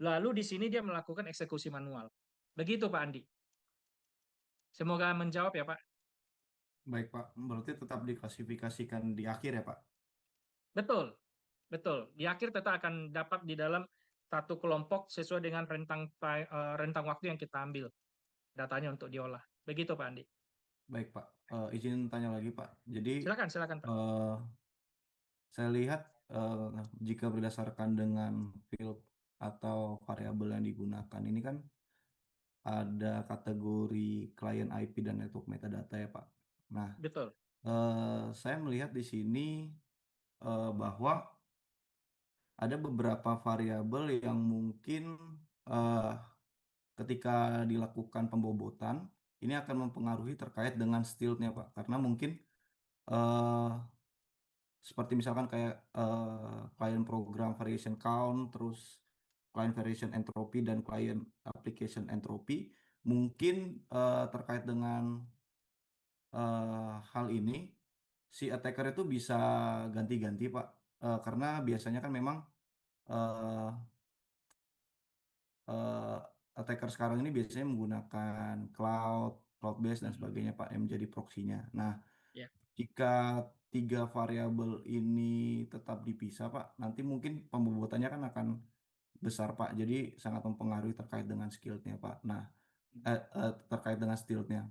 lalu di sini dia melakukan eksekusi manual. Begitu Pak Andi. Semoga menjawab ya Pak. Baik Pak, berarti tetap diklasifikasikan di akhir ya Pak? Betul, betul. Di akhir tetap akan dapat di dalam satu kelompok sesuai dengan rentang waktu yang kita ambil datanya untuk diolah. Begitu Pak Andi. Baik Pak, izin tanya lagi Pak. Jadi Silakan, silakan Pak. saya lihat jika berdasarkan dengan field atau variabel yang digunakan ini kan ada kategori client IP dan network metadata ya Pak. Nah, Betul. saya melihat di sini bahwa ada beberapa variabel yang mungkin eh, ketika dilakukan pembobotan ini akan mempengaruhi terkait dengan stillnya Pak. Karena mungkin eh, seperti misalkan kayak client program variation count, terus client variation entropy dan client application entropy, mungkin terkait dengan hal ini si attacker itu bisa ganti-ganti Pak. Karena biasanya kan memang eh, eh, attacker sekarang ini biasanya menggunakan cloud base dan sebagainya Pak yang menjadi proxinya. Nah, Ya. jika tiga variabel ini tetap dipisah Pak, nanti mungkin pembobotannya kan akan besar Pak. Jadi sangat mempengaruhi terkait dengan skillnya Pak. Nah, terkait dengan skillnya.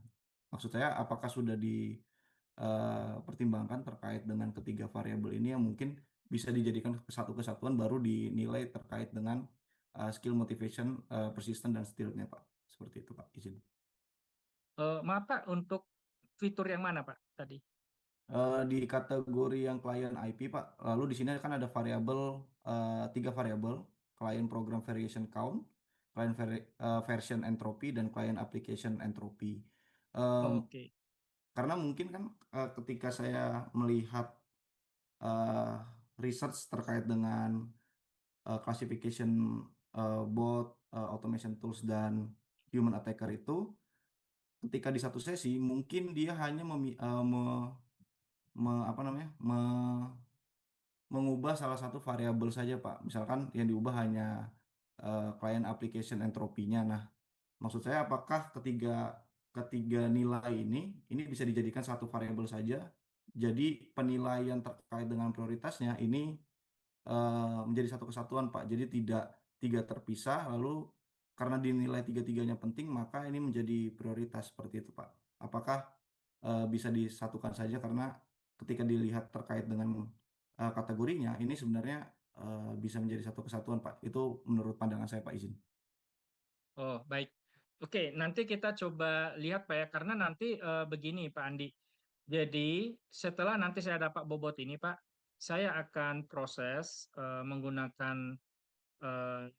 Maksud saya apakah sudah dipertimbangkan terkait dengan ketiga variabel ini yang mungkin bisa dijadikan satu kesatuan baru dinilai terkait dengan skill motivation, persistent dan skillnya Pak. Seperti itu Pak, izin. Maaf Pak, untuk fitur yang mana Pak tadi? Di kategori yang client IP Pak, lalu di sini kan ada variabel tiga variabel, client program variation count, client version entropy dan client application entropy. Oke. Karena mungkin kan ketika saya melihat eh, research terkait dengan classification bot, automation tools dan human attacker itu, ketika di satu sesi mungkin dia hanya apa namanya mengubah salah satu variabel saja Pak. Misalkan yang diubah hanya client application entropinya. Nah, maksud saya apakah ketiga nilai ini bisa dijadikan satu variabel saja? Jadi penilaian terkait dengan prioritasnya ini menjadi satu kesatuan Pak. Jadi tidak tiga terpisah lalu karena dinilai tiga-tiganya penting maka ini menjadi prioritas seperti itu Pak. Apakah bisa disatukan saja karena ketika dilihat terkait dengan kategorinya ini sebenarnya bisa menjadi satu kesatuan Pak. Itu menurut pandangan saya Pak, izin. Oh, baik. Oke, nanti kita coba lihat Pak ya, karena nanti begini Pak Andi. Jadi setelah nanti saya dapat bobot ini Pak, saya akan proses menggunakan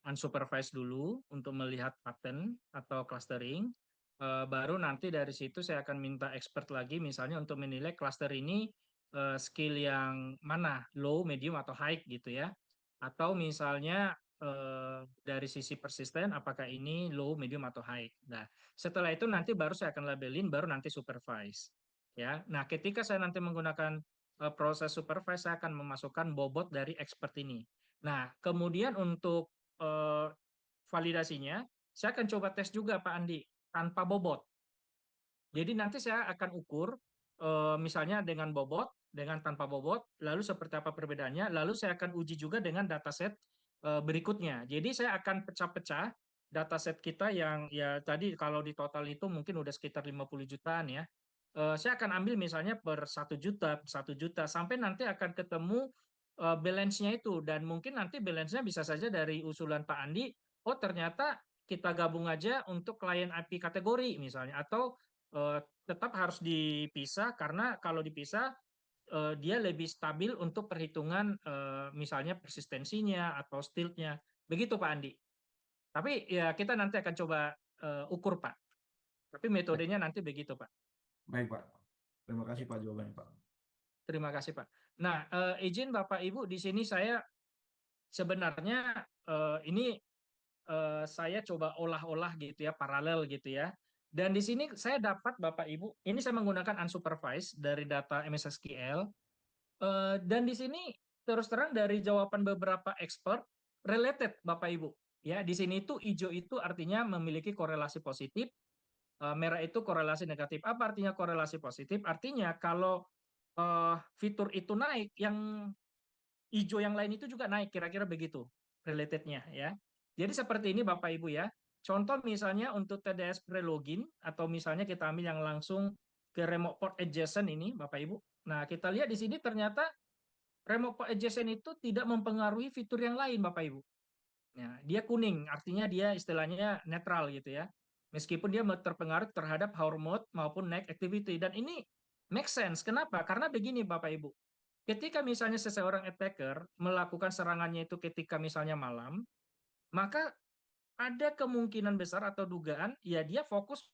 unsupervised dulu untuk melihat pattern atau clustering. Baru nanti dari situ saya akan minta expert lagi misalnya untuk menilai cluster ini skill yang mana, low, medium, atau high gitu ya. Atau misalnya dari sisi persisten apakah ini low, medium, atau high. Nah, setelah itu nanti baru saya akan labelin, baru nanti supervise. Ya, nah ketika saya nanti menggunakan proses supervise, saya akan memasukkan bobot dari expert ini. Nah, kemudian untuk validasinya, saya akan coba tes juga Pak Andi tanpa bobot. Jadi nanti saya akan ukur misalnya dengan bobot, dengan tanpa bobot, lalu seperti apa perbedaannya, lalu saya akan uji juga dengan dataset berikutnya. Jadi saya akan pecah-pecah dataset kita yang ya tadi kalau di total itu mungkin udah sekitar 50 jutaan ya. Saya akan ambil misalnya per 1 juta, 1 juta, sampai nanti akan ketemu balance-nya itu. Dan mungkin nanti balance-nya bisa saja dari usulan Pak Andi, oh ternyata kita gabung aja untuk klien IP kategori misalnya, atau tetap harus dipisah karena kalau dipisah dia lebih stabil untuk perhitungan misalnya persistensinya atau stiltnya. Begitu Pak Andi. Tapi ya kita nanti akan coba ukur Pak. Tapi metodenya nanti begitu Pak. Baik Pak. Terima kasih Pak jawabannya Pak. Terima kasih Pak. Nah, izin Bapak Ibu di sini saya sebenarnya ini saya coba olah-olah gitu ya, paralel gitu ya. Dan di sini saya dapat Bapak Ibu, ini saya menggunakan unsupervised dari data MS SQL. Dan di sini terus terang dari jawaban beberapa expert related Bapak Ibu. Ya, di sini itu hijau itu artinya memiliki korelasi positif. merah itu korelasi negatif. Apa artinya korelasi positif? Artinya kalau fitur itu naik, yang hijau yang lain itu juga naik, kira-kira begitu relatednya ya. Jadi seperti ini Bapak Ibu ya. Contoh misalnya untuk TDS pre-login, atau misalnya kita ambil yang langsung ke remote port adjacent ini Bapak Ibu. Nah, kita lihat di sini ternyata remote port adjacent itu tidak mempengaruhi fitur yang lain Bapak Ibu. Ya, dia kuning, artinya dia istilahnya netral gitu ya. Meskipun dia terpengaruh terhadap hour mode maupun night activity. Dan ini make sense. Kenapa? Karena begini Bapak Ibu. Ketika misalnya seseorang attacker melakukan serangannya itu ketika misalnya malam, maka ada kemungkinan besar atau dugaan ya dia fokus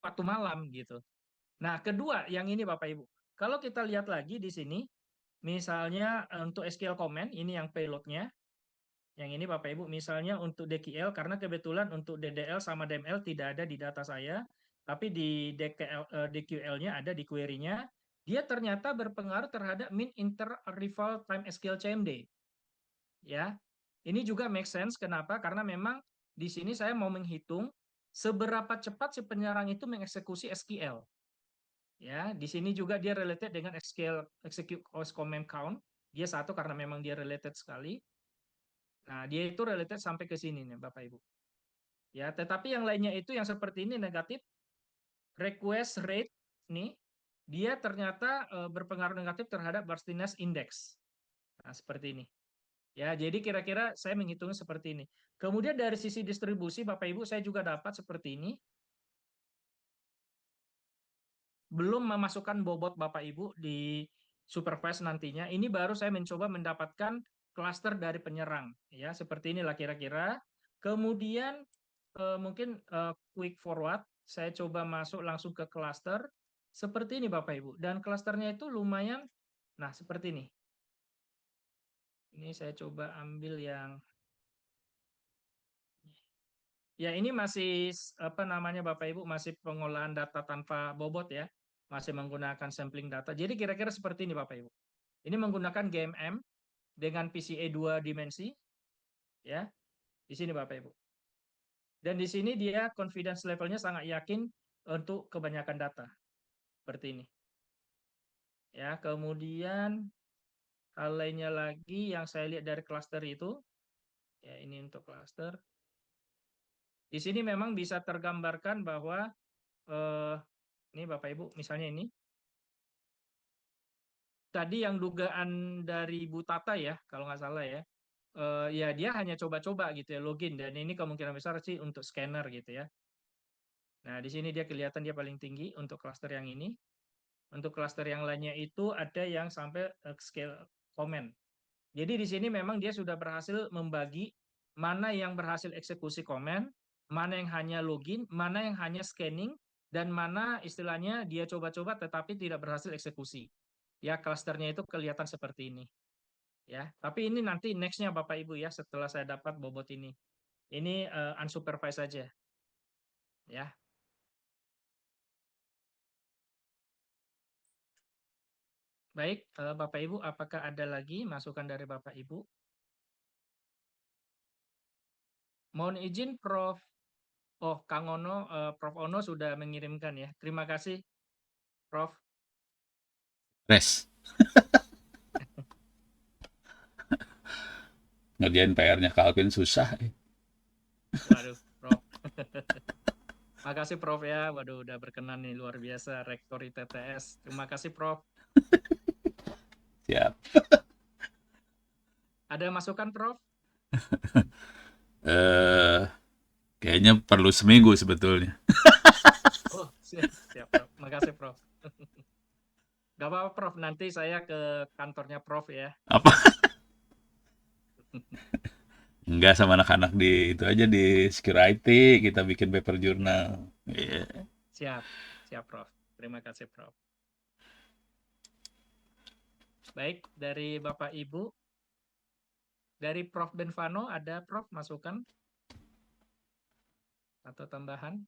waktu malam gitu. Nah, kedua yang ini Bapak Ibu. Kalau kita lihat lagi di sini, misalnya untuk SQL comment ini yang payloadnya, yang ini Bapak Ibu, misalnya untuk DQL, karena kebetulan untuk DDL sama DML tidak ada di data saya, tapi di DQL-nya ada di query-nya, dia ternyata berpengaruh terhadap mean inter-arrival time SQL CMD. Ya, ini juga make sense. Kenapa? Karena memang di sini saya mau menghitung seberapa cepat si penyerang itu mengeksekusi SQL. Ya, di sini juga dia related dengan SQL execute command count. Dia satu karena memang dia related sekali. Nah, dia itu related sampai ke sini nih, Bapak Ibu. Ya, tetapi yang lainnya itu yang seperti ini negatif, request rate nih, dia ternyata berpengaruh negatif terhadap burstiness index. Nah, seperti ini. Ya, jadi kira-kira saya menghitungnya seperti ini. Kemudian dari sisi distribusi, Bapak Ibu, saya juga dapat seperti ini. Belum memasukkan bobot Bapak Ibu di supervise nantinya. Ini baru saya mencoba mendapatkan klaster dari penyerang. Ya, seperti inilah kira-kira. Kemudian mungkin quick forward, saya coba masuk langsung ke klaster. Seperti ini Bapak Ibu. Dan klasternya itu lumayan, nah seperti ini. Ini saya coba ambil yang ya, ini masih apa namanya Bapak Ibu, masih pengolahan data tanpa bobot ya. Masih menggunakan sampling data. Jadi kira-kira seperti ini Bapak Ibu. Ini menggunakan GMM dengan PCA 2 dimensi ya. Di sini Bapak Ibu. Dan di sini dia confidence levelnya sangat yakin untuk kebanyakan data. Seperti ini. Ya, kemudian hal lainnya lagi yang saya lihat dari cluster itu, ya ini untuk cluster. Di sini memang bisa tergambarkan bahwa ini Bapak Ibu, misalnya ini. Tadi yang dugaan dari Bu Tata ya, kalau nggak salah ya. Ya dia hanya coba-coba gitu ya, login. Dan ini kemungkinan besar sih untuk scanner gitu ya. Nah, di sini dia kelihatan dia paling tinggi untuk cluster yang ini. Untuk cluster yang lainnya itu ada yang sampai scale comment. Jadi di sini memang dia sudah berhasil membagi mana yang berhasil eksekusi comment, mana yang hanya login, mana yang hanya scanning, dan mana istilahnya dia coba-coba tetapi tidak berhasil eksekusi. Ya, klasternya itu kelihatan seperti ini. Ya, tapi ini nanti next-nya Bapak Ibu ya, setelah saya dapat bobot ini. Ini unsupervised saja. Ya. Baik, Bapak Ibu, apakah ada lagi masukan dari Bapak Ibu? Mohon izin Prof. Oh, Kang Ono, Prof. Ono sudah mengirimkan ya. Terima kasih, Prof. Res. Ngerjain PR-nya Calvin susah. Waduh, Prof. Makasih Prof ya. Waduh, udah berkenan nih, luar biasa. Rektor ITTS. Terima kasih, Prof. Siap. Ada masukan, Prof? Kayaknya perlu seminggu sebetulnya. Oh, siap, Prof. Makasih, Prof. Gak apa-apa, Prof. Nanti saya ke kantornya Prof ya. Apa? Enggak, sama anak-anak di itu aja di security kita bikin paper jurnal. Yeah. Siap, Prof. Terima kasih, Prof. Baik, dari Bapak Ibu. Dari Prof. Benvano, ada Prof. masukan atau tambahan?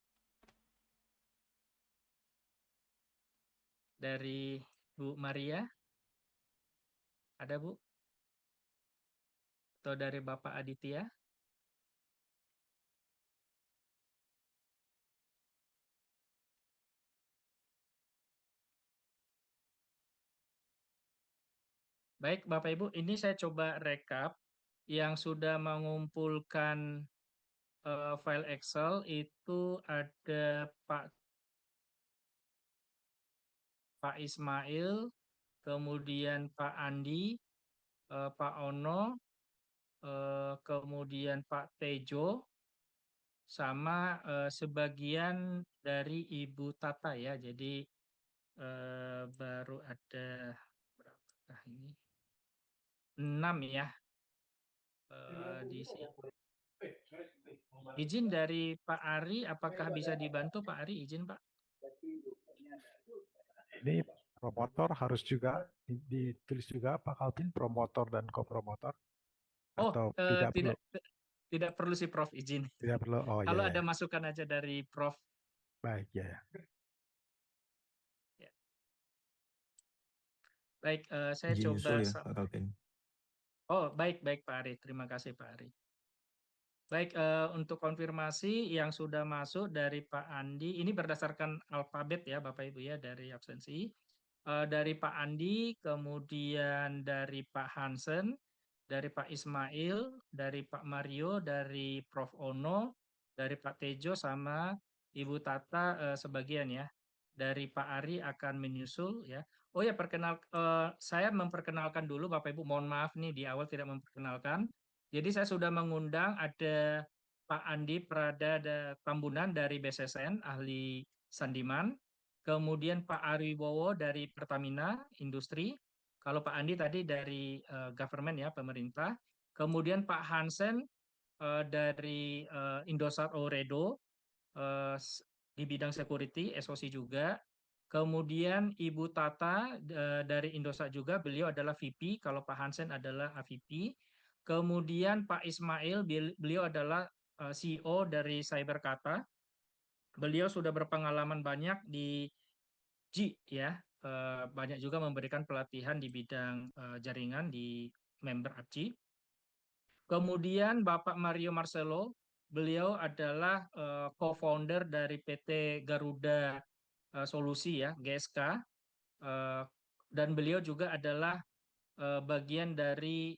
Dari Bu Maria, ada Bu? Atau dari Bapak Aditya? Baik, Bapak Ibu, ini saya coba rekap yang sudah mengumpulkan file Excel itu ada Pak Ismail, kemudian Pak Andi, Pak Ono, kemudian Pak Tejo, sama sebagian dari Ibu Tata ya. Jadi baru ada berapa ini? 6 ya di sini. Izin dari Pak Ari, apakah bisa dibantu Pak Ari? Izin Pak. Ini promotor harus juga ditulis juga Pak Alvin, promotor dan kopromotor, Oh, atau tidak perlu? tidak perlu sih Prof, izin. Tidak perlu. Oh Kalau ya, ada ya. masukan aja dari Prof. Baik ya. Ya. Baik, saya Izin coba. nyusul ya Pak Kalvin. Oh, baik Pak Ari. Terima kasih Pak Ari. Baik, untuk konfirmasi yang sudah masuk dari Pak Andi, ini berdasarkan alfabet ya Bapak Ibu ya, dari absensi. Dari Pak Andi, kemudian dari Pak Hansen, dari Pak Ismail, dari Pak Mario, dari Prof. Ono, dari Pak Tejo, sama Ibu Tata sebagian ya. Dari Pak Ari akan menyusul ya. Oh ya, saya memperkenalkan dulu Bapak Ibu, mohon maaf nih di awal tidak memperkenalkan. Jadi saya sudah mengundang ada Pak Andi Prada Tambunan dari BSSN, ahli Sandiman. Kemudian Pak Ari Wibowo dari Pertamina Industri. Kalau Pak Andi tadi dari government ya, pemerintah. Kemudian Pak Hansen dari Indosat Ooredoo di bidang security, SOC juga. Kemudian Ibu Tata dari Indosat juga, beliau adalah VP, kalau Pak Hansen adalah AVP. Kemudian Pak Ismail, beliau adalah CEO dari Cyberkata. Beliau sudah berpengalaman banyak di G ya, banyak juga memberikan pelatihan di bidang jaringan di member APCI. Kemudian Bapak Mario Marcelo, beliau adalah co-founder dari PT Garuda Solusi ya, GSK, dan beliau juga adalah bagian dari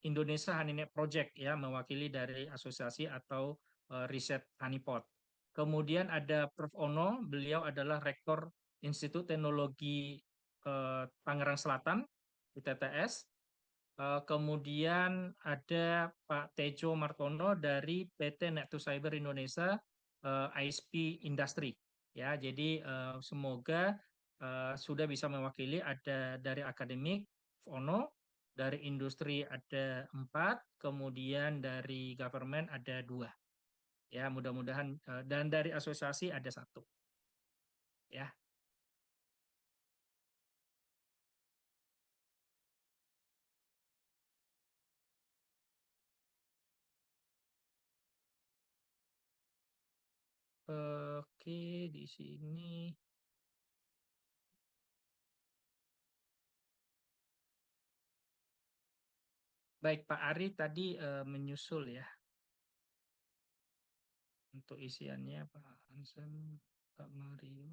Indonesia Honeynet Project ya, mewakili dari asosiasi atau riset Honeypot. Kemudian ada Prof. Ono, beliau adalah Rektor Institut Teknologi Tangerang Selatan, ITTS. Kemudian ada Pak Tejo Martono dari PT Net2 Cyber Indonesia, ISP Industry. Ya, jadi semoga sudah bisa mewakili. Ada dari akademik Ono, dari industri ada 4, kemudian dari government ada 2. Ya, mudah-mudahan dan dari asosiasi ada 1. Ya. Oke, di sini. Baik, Pak Ari tadi menyusul ya. Untuk isiannya Pak Hansen, Pak Mario.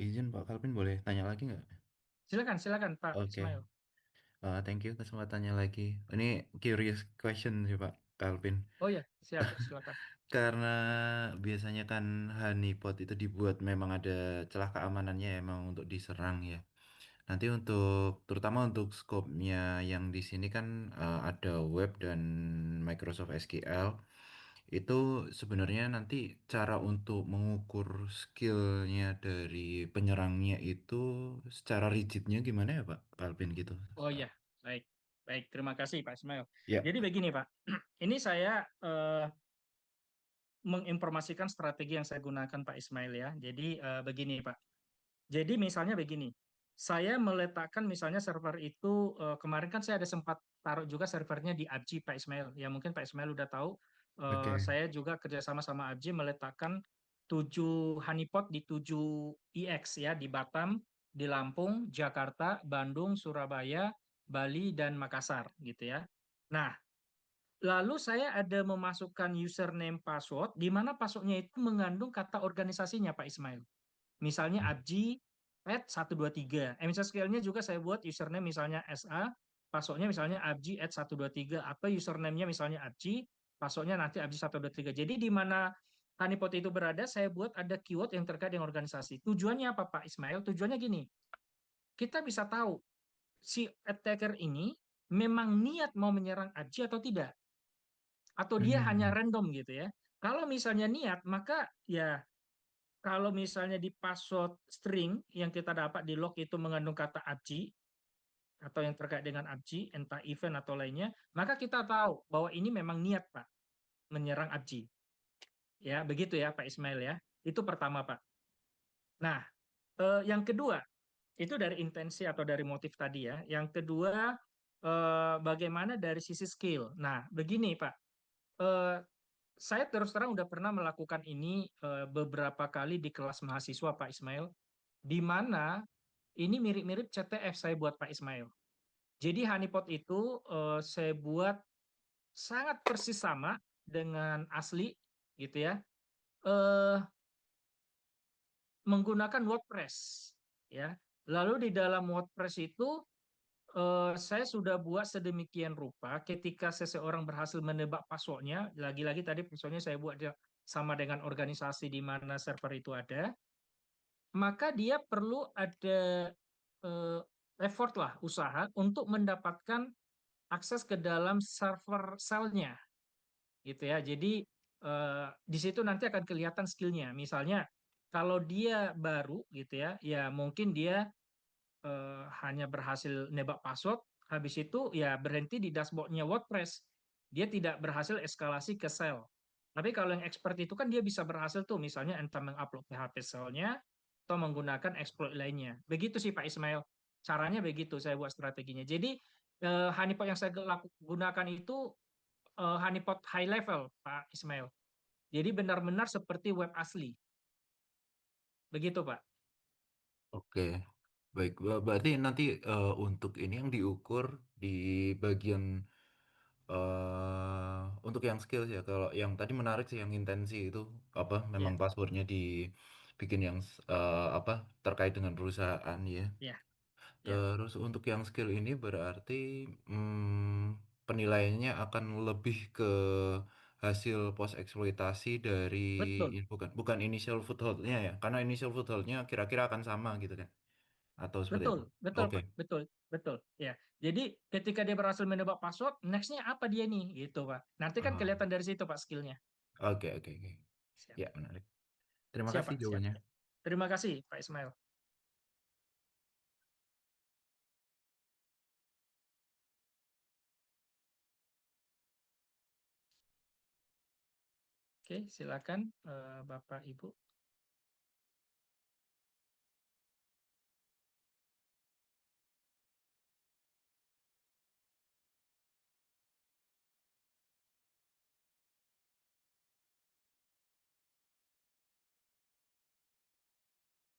Izin Pak Kalvin boleh tanya lagi nggak? Silakan Pak Oke. Ismail. Thank you kesempatannya lagi. Ini curious question sih Pak Kalvin. Oh ya, silakan. Karena biasanya kan honeypot itu dibuat memang ada celah keamanannya emang untuk diserang ya. Nanti terutama untuk scope-nya yang di sini kan ada web dan Microsoft SQL. Itu sebenarnya nanti cara untuk mengukur skillnya dari penyerangnya itu secara rigidnya gimana ya Pak Kalvin gitu? Oh ya, baik. Terima kasih Pak Ismail. Ya, Jadi begini Pak, ini saya menginformasikan strategi yang saya gunakan Pak Ismail ya. Jadi begini Pak. Jadi misalnya begini, saya meletakkan misalnya server itu kemarin kan saya ada sempat taruh juga servernya di APCI Pak Ismail. Ya mungkin Pak Ismail udah tahu. oke. Saya juga kerjasama sama APCI meletakkan 7 honeypot di 7 EX ya, di Batam, di Lampung, Jakarta, Bandung, Surabaya, Bali, dan Makassar gitu ya. Nah, lalu saya ada memasukkan username password, di mana passwordnya itu mengandung kata organisasinya Pak Ismail. Misalnya abji at 123. Misalnya scale-nya juga saya buat username misalnya SA, passwordnya misalnya abji at 123, atau username-nya misalnya abji, passwordnya nanti abji 123. Jadi di mana honeypot itu berada, saya buat ada keyword yang terkait dengan organisasi. Tujuannya apa Pak Ismail? Tujuannya gini, kita bisa tahu si attacker ini memang niat mau menyerang abji atau tidak. Atau dia hanya random gitu ya. Kalau misalnya niat, maka ya kalau misalnya di password string yang kita dapat di log itu mengandung kata abji atau yang terkait dengan abji, entah event atau lainnya, maka kita tahu bahwa ini memang niat Pak menyerang abji. Ya, begitu ya Pak Ismail ya. Itu pertama Pak. Nah, yang kedua itu dari intensi atau dari motif tadi ya. Yang kedua bagaimana dari sisi skill. Nah, begini Pak. Eh, saya terus terang udah pernah melakukan ini beberapa kali di kelas mahasiswa Pak Ismail, di mana ini mirip-mirip CTF saya buat Pak Ismail. Jadi honeypot itu saya buat sangat persis sama dengan asli gitu ya. Menggunakan WordPress ya. Lalu di dalam WordPress itu saya sudah buat sedemikian rupa ketika seseorang berhasil menebak passwordnya, lagi-lagi tadi passwordnya saya buat sama dengan organisasi di mana server itu ada, maka dia perlu ada effort lah, usaha untuk mendapatkan akses ke dalam server selnya gitu ya. Jadi di situ nanti akan kelihatan skillnya. Misalnya kalau dia baru gitu ya, ya mungkin dia hanya berhasil nebak password, habis itu ya berhenti di dashboardnya WordPress. Dia tidak berhasil eskalasi ke sel. Tapi kalau yang expert itu kan dia bisa berhasil tuh, misalnya entah mengupload PHP selnya atau menggunakan exploit lainnya. Begitu sih Pak Ismail. Caranya begitu saya buat strateginya. Jadi honeypot yang saya gunakan itu honeypot high level Pak Ismail. Jadi benar-benar seperti web asli. Begitu Pak. Oke, baik. Berarti nanti untuk ini yang diukur di bagian untuk yang skills ya. Kalau yang tadi menarik sih yang intensi itu apa? Memang Ya, passwordnya dibikin yang apa terkait dengan perusahaan ya. ya, ya. Terus untuk yang skill ini berarti penilaiannya akan lebih ke hasil post eksploitasi dari Betul. bukan initial foothold-nya ya. Karena initial foothold-nya kira-kira akan sama gitu kan. Atau seperti apa? Betul, betul Oke. Pak, betul, betul. Ya, jadi ketika dia berhasil menebak password, next-nya apa dia nih, gitu Pak. Nanti kan Ah, kelihatan dari situ Pak skillnya. oke, oke, oke. Siap, Ya, menarik. Terima siap kasih Pak, siap. jawabannya. Siap. Terima kasih Pak Ismail. Oke, silakan Bapak Ibu.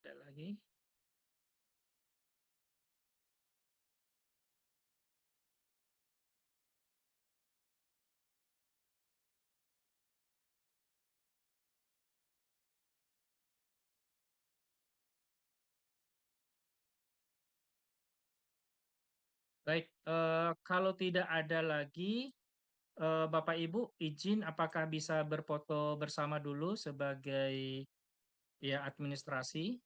Ada lagi? Baik, kalau tidak ada lagi, Bapak Ibu izin apakah bisa berfoto bersama dulu sebagai ya administrasi?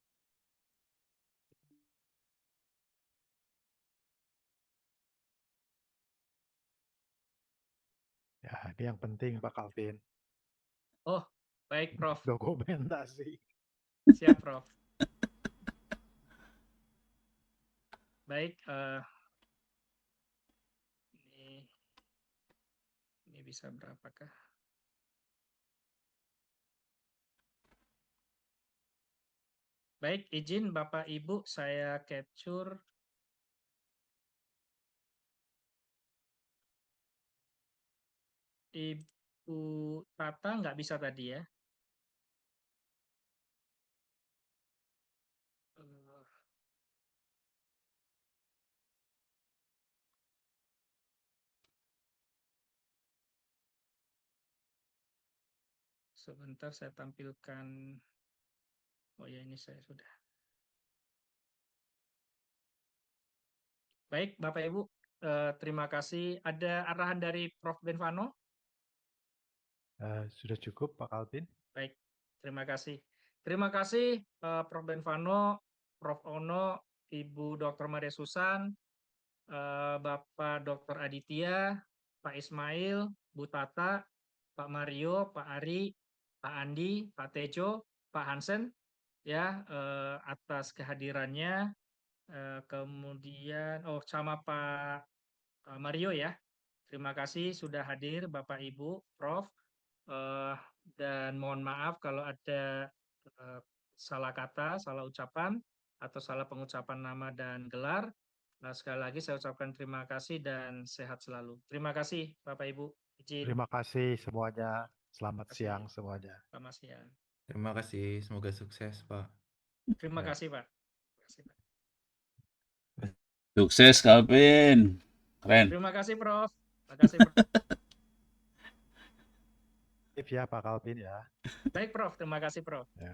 Ya, ini yang penting Pak Calvin. Oh, baik Prof. Dokumentasi. Siap Prof. Baik, ini bisa berapakah? Baik, izin Bapak Ibu saya capture. Ibu Tata nggak bisa tadi ya? Sebentar saya tampilkan. Oh ya, ini saya sudah. Baik, Bapak Ibu, terima kasih. Ada arahan dari Prof. Benvano? Sudah cukup Pak Kalvin. Baik, terima kasih. Terima kasih Prof. Benvano, Prof. Ono, Ibu Dr. Maria Susan, Bapak Dr. Aditya, Pak Ismail, Bu Tata, Pak Mario, Pak Ari, Pak Andi, Pak Tejo, Pak Hansen, ya atas kehadirannya. Kemudian, sama Pak Mario ya. Terima kasih sudah hadir Bapak Ibu, Prof. Dan mohon maaf kalau ada salah kata, salah ucapan, atau salah pengucapan nama dan gelar. Sekali lagi saya ucapkan terima kasih dan sehat selalu. Terima kasih Bapak Ibu. Izin. Terima kasih semuanya. Selamat Terima kasih. siang semuanya. Selamat siang. Terima kasih, semoga sukses, Pak. Terima Ya. kasih Pak. Terima kasih, Pak. Sukses Calvin. Keren. Terima kasih Prof. Terima kasih Prof. Ya Pak Kalvin ya. Baik Prof, terima kasih Prof. Ya.